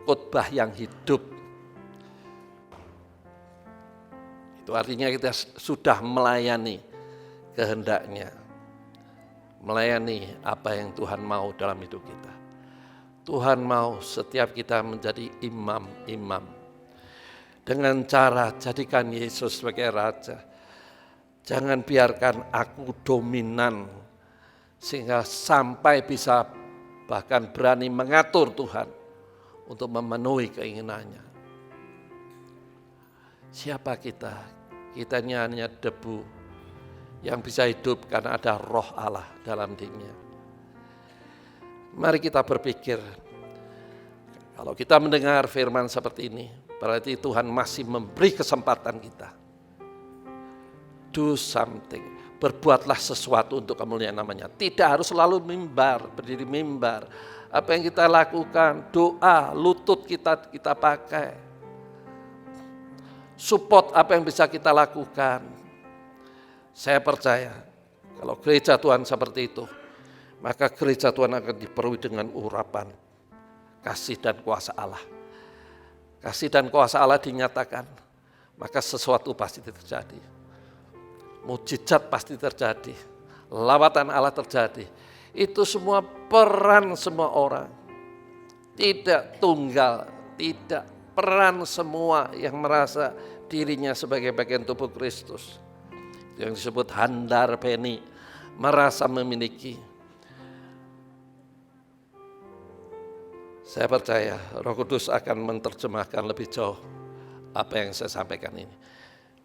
khotbah yang hidup. Itu artinya kita sudah melayani kehendaknya. Melayani apa yang Tuhan mau dalam hidup kita. Tuhan mau setiap kita menjadi imam-imam. Dengan cara jadikan Yesus sebagai raja. Jangan biarkan aku dominan. Sehingga sampai bisa bahkan berani mengatur Tuhan. Untuk memenuhi keinginannya. Siapa kita? Kita hanya debu yang bisa hidup karena ada roh Allah dalam dirinya. Mari kita berpikir, kalau kita mendengar firman seperti ini, berarti Tuhan masih memberi kesempatan kita. Do something, berbuatlah sesuatu untuk kemuliaan namanya. Tidak harus selalu berdiri mimbar. Apa yang kita lakukan, doa, lutut kita pakai. Support apa yang bisa kita lakukan. Saya percaya kalau gereja Tuhan seperti itu, maka gereja Tuhan akan dipenuhi dengan urapan kasih dan kuasa Allah. Kasih dan kuasa Allah dinyatakan, maka sesuatu pasti terjadi. Mujizat pasti terjadi. Lawatan Allah terjadi. Itu semua peran semua orang. Tidak tunggal, tidak peran semua yang merasa dirinya sebagai bagian tubuh Kristus. Yang disebut handar peni, merasa memiliki. Saya percaya Roh Kudus akan menerjemahkan lebih jauh apa yang saya sampaikan ini.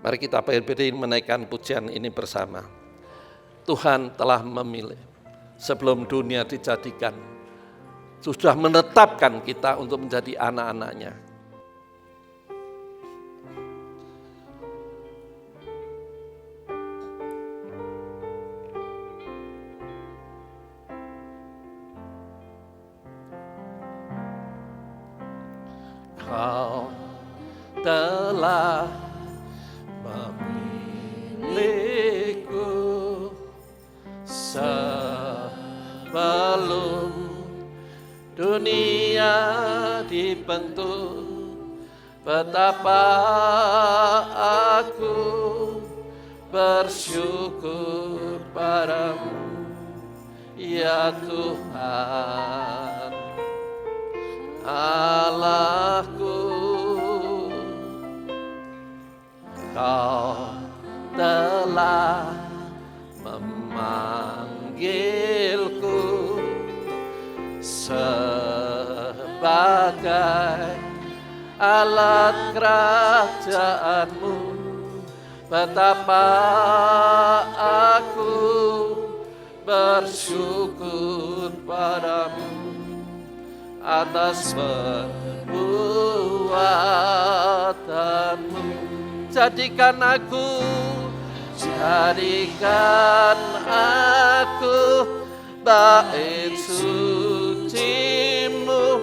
Mari kita berdiri menaikkan pujian ini bersama. Tuhan telah memilih sebelum dunia dijadikan, sudah menetapkan kita untuk menjadi anak-anaknya. Kau telah memilihku sebelum dunia dibentuk. Betapa aku bersyukur padamu, ya Tuhan Allahku. Kau telah memanggilku sebagai alat kerajaanmu. Betapa aku bersyukur padamu atas perbuatanmu. Jadikan aku bait suci-Mu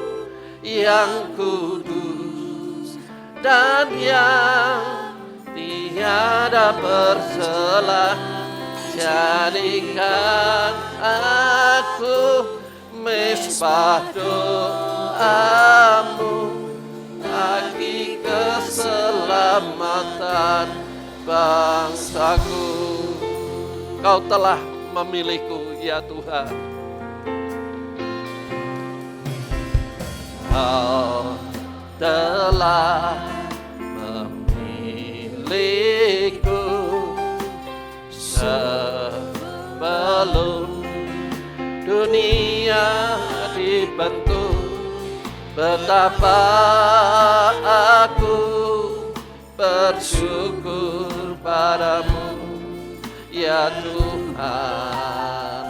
yang kudus dan yang tiada bercela. Jadikan aku mesbah doa-Mu bagi keselamatan bangsaku. Kau telah memilihku, ya Tuhan. Kau telah memilihku sebelum dunia dibentuk. Betapa aku bersyukur padamu, ya Tuhan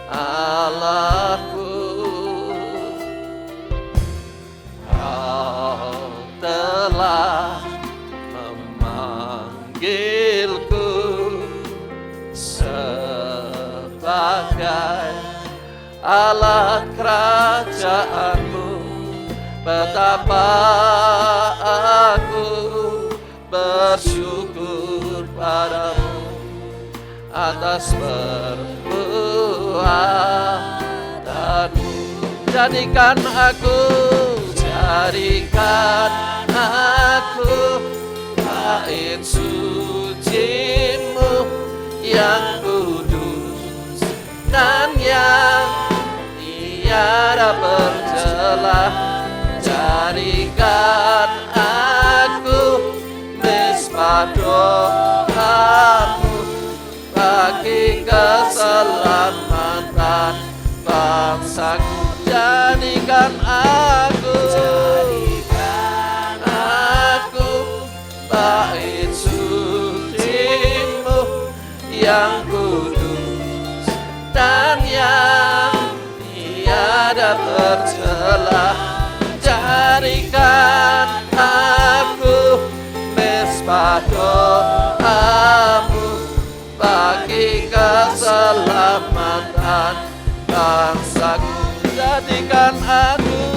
Allahku. Kau telah memanggilku sebagai alat kerajaanmu. Betapa aku bersyukur padamu atas perbuatanmu. Jadikan aku bait suci-Mu yang kudus dan yang tiada bercela. Jadikan aku mesbah doa-Mu bagi keselamatan bangsaku. Jadikan aku bait suci-Mu yang kudus dan yang tiada bercela. Jadikan aku mesbah doa-Mu bagi keselamatan bangsaku. Jadikan aku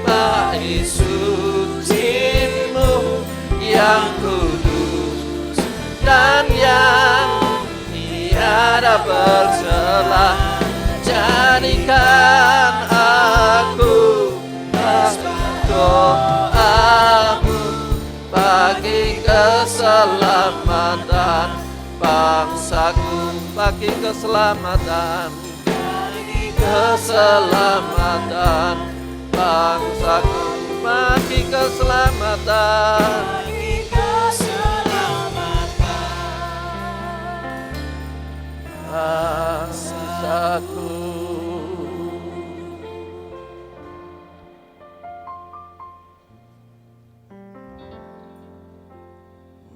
bait suci-Mu yang kudus dan yang tiada bercela. Jadikan aku doa-Mu bagi keselamatan bangsaku bagi keselamatan, keselamatan bangsaku bagi keselamatan, bangsaku.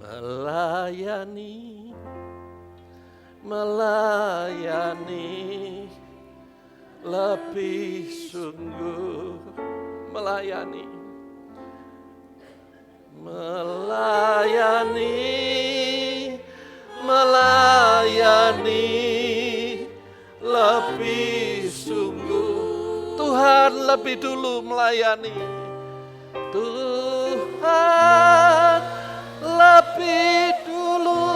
Melayani, melayani, lebih sungguh melayani, melayani, melayani, lebih sungguh. Tuhan lebih dulu melayani, Tuhan lebih dulu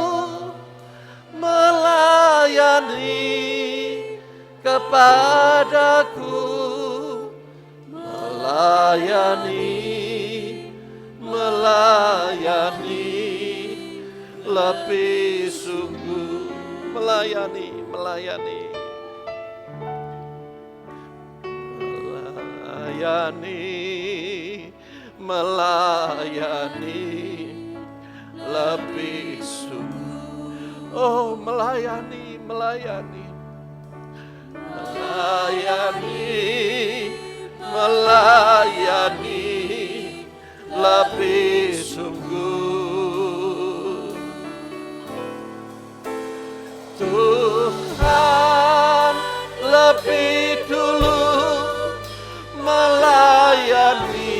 melayani kepadaku, melayani, melayani, lebih sungguh melayani, melayani, melayani, melayani, lebih sungguh. Oh, melayani, melayani, melayani, melayani, lebih sungguh. Tuhan lebih dulu melayani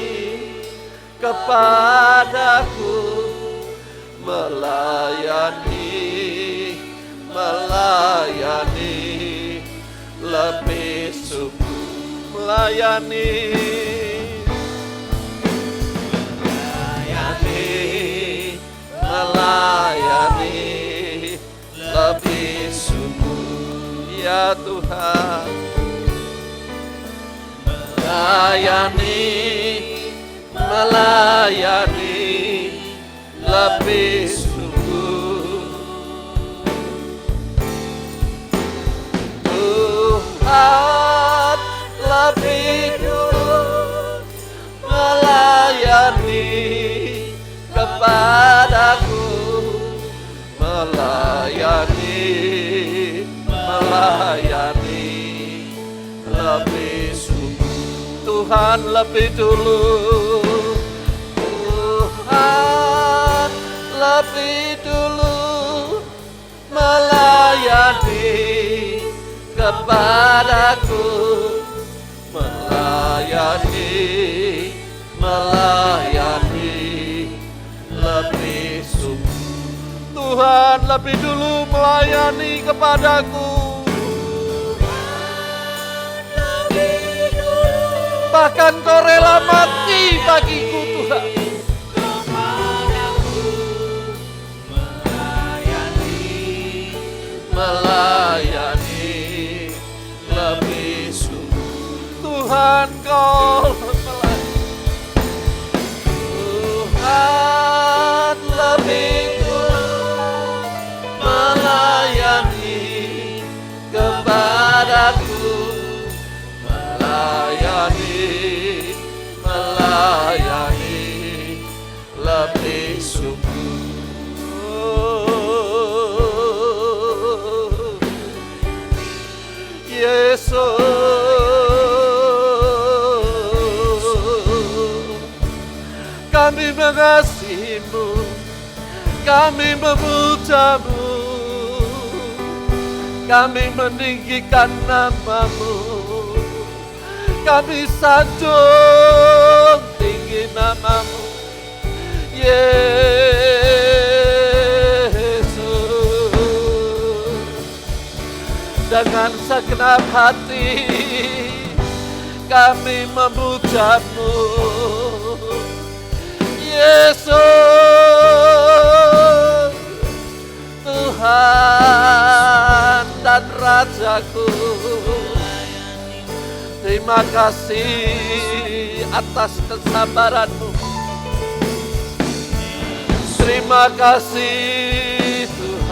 kepadaku, melayani, melayani, lebih sungguh melayani, melayani, melayani, lebih sungguh ya Tuhan, melayani, melayani, lebih sungguh. Tuhan lebih dulu melayani kepadaku, melayani, melayani, lebih sungguh. Tuhan lebih dulu, Tuhan lebih dulu melayani kepadaku, melayani, melayani, lebih sungguh. Tuhan lebih dulu melayani kepadaku, bahkan Kau rela mati bagiku Tuhan. Melayani, lebih sungguh. Tuhan Kau melayani, Tuhan lebih dulu melayani kepadaku, melayani, melayani, lebih sungguh. Yesus, kami mengasihi-Mu, kami memuja-Mu, kami meninggikan nama-Mu, kami sanjung tinggi nama-Mu, dengan segenap hati kami memuja-Mu, Yesus, Tuhan dan Rajaku. Terima kasih atas kesabaran-Mu, terima kasih Tuhan.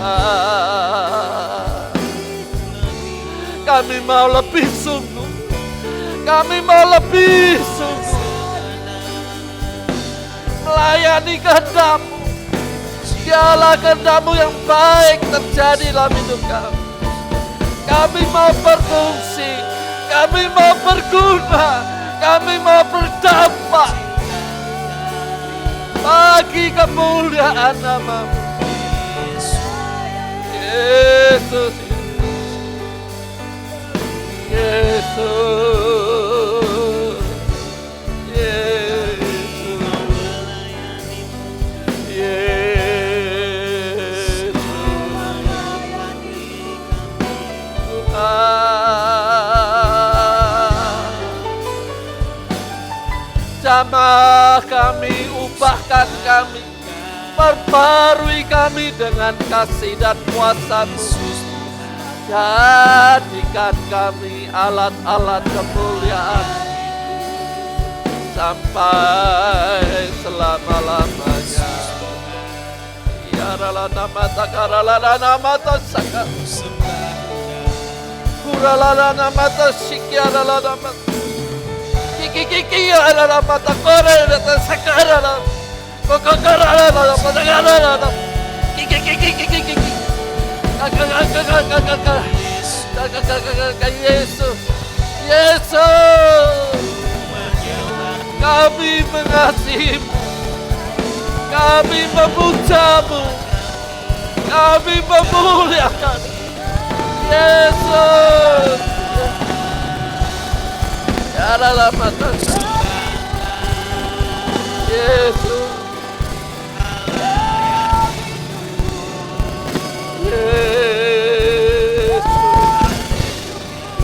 Kami mau lebih sungguh. Kami mau lebih sungguh melayani kehendak-Mu. Biarlah kehendak-Mu yang baik terjadi dalam hidup kami. Kami mau berfungsi, kami mau berguna, kami mau berdampak bagi kemuliaan nama-Mu. Yesus, Yesus, Yesus, Yesus. Jamah kami, ubahkan kami, perbarui kami dengan kasih dan kuasa-Mu. Jadikan kami alat-alat kemuliaan sampai selama-lamanya. Ya ralana mata karalana mata saka, kuralana mata sikiaralana mata, kiki aralana mata koralana sakaralana, kokokaralana mata karalana, kiki. Yesus, Yesus, kami mengasihi-Mu, kami memuja-Mu, kami memuliakan Yesus. Ya dalam mata Yesus. Yesus,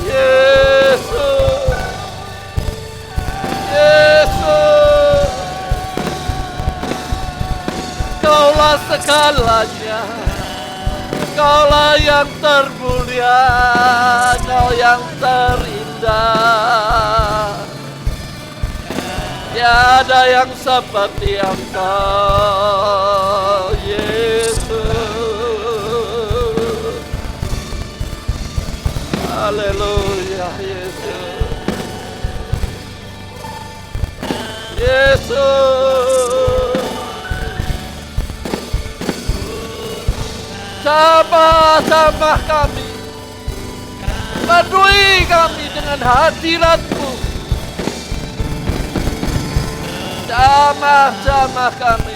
Yesus, Yesus, Kaulah segalanya, Kaulah yang termulia, Kau yang terindah. Tiada yang seperti Engkau, Yesus. Haleluya, Yesus. Yesus. Jamah-jamah kami, penuhi kami dengan hadirat-Mu. Jamah-jamah kami,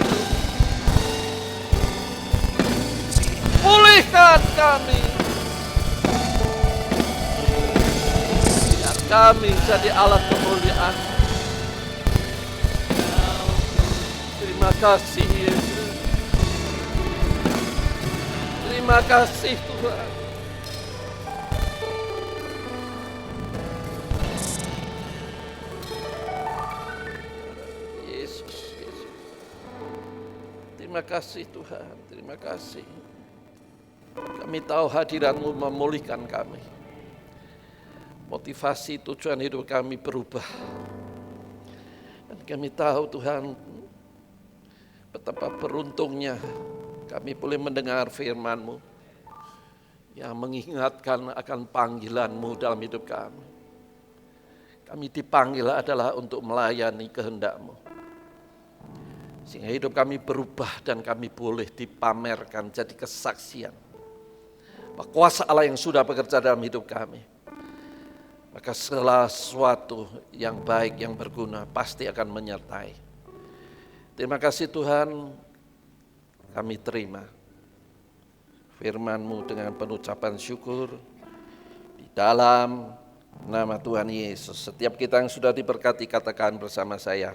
pulihkan kami. Kami jadi alat kemuliaan. Terima kasih Yesus. Terima kasih Tuhan. Yesus, Yesus. Terima kasih Tuhan. Terima kasih. Kami tahu hadirat-Mu memulihkan kami. Motivasi tujuan hidup kami berubah. Dan kami tahu Tuhan, betapa beruntungnya kami boleh mendengar firman-Mu yang mengingatkan akan panggilan-Mu dalam hidup kami. Kami dipanggil adalah untuk melayani kehendak-Mu. Sehingga hidup kami berubah dan kami boleh dipamerkan jadi kesaksian bahwa kuasa Allah yang sudah bekerja dalam hidup kami. Maka segala sesuatu yang baik, yang berguna pasti akan menyertai. Terima kasih Tuhan, kami terima firman-Mu dengan penuh ucapan syukur di dalam nama Tuhan Yesus. Setiap kita yang sudah diberkati katakan bersama saya,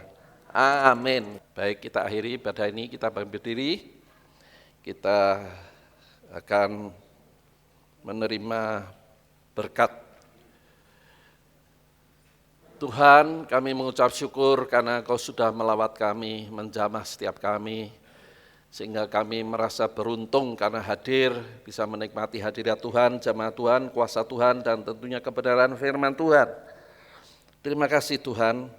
amin. Baik, kita akhiri pada ini, kita berdiri. Kita akan menerima berkat. Tuhan, kami mengucap syukur karena Kau sudah melawat kami, menjamah setiap kami, sehingga kami merasa beruntung karena hadir, bisa menikmati hadirat Tuhan, jamaah Tuhan, kuasa Tuhan, dan tentunya kebenaran firman Tuhan. Terima kasih Tuhan,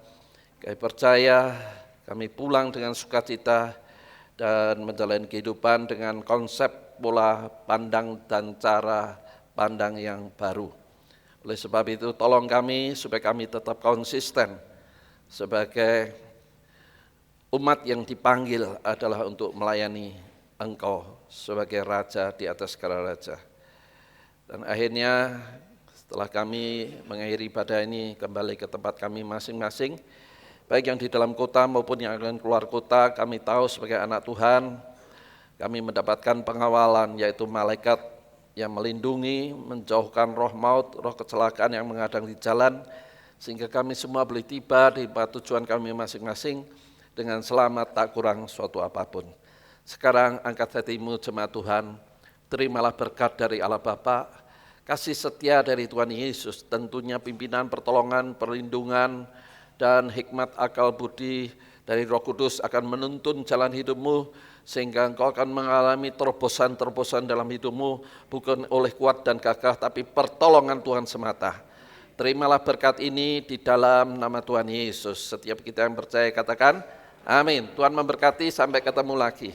kami percaya kami pulang dengan sukacita dan menjalani kehidupan dengan konsep pola pandang dan cara pandang yang baru. Oleh sebab itu tolong kami supaya kami tetap konsisten sebagai umat yang dipanggil adalah untuk melayani Engkau sebagai Raja di atas segala raja. Dan akhirnya setelah kami mengakhiri ibadah ini kembali ke tempat kami masing-masing, baik yang di dalam kota maupun yang akan keluar kota, kami tahu sebagai anak Tuhan, kami mendapatkan pengawalan yaitu malaikat yang melindungi, menjauhkan roh maut, roh kecelakaan yang menghadang di jalan, sehingga kami semua boleh tiba di tempat tujuan kami masing-masing dengan selamat tak kurang suatu apapun. Sekarang angkat hatimu jemaat Tuhan, terimalah berkat dari Allah Bapa, kasih setia dari Tuhan Yesus, tentunya pimpinan, pertolongan, perlindungan, dan hikmat akal budi dari Roh Kudus akan menuntun jalan hidupmu, sehingga engkau akan mengalami terobosan-terobosan dalam hidupmu, bukan oleh kuat dan gagah, tapi pertolongan Tuhan semata. Terimalah berkat ini di dalam nama Tuhan Yesus. Setiap kita yang percaya katakan, amin. Tuhan memberkati, sampai ketemu lagi.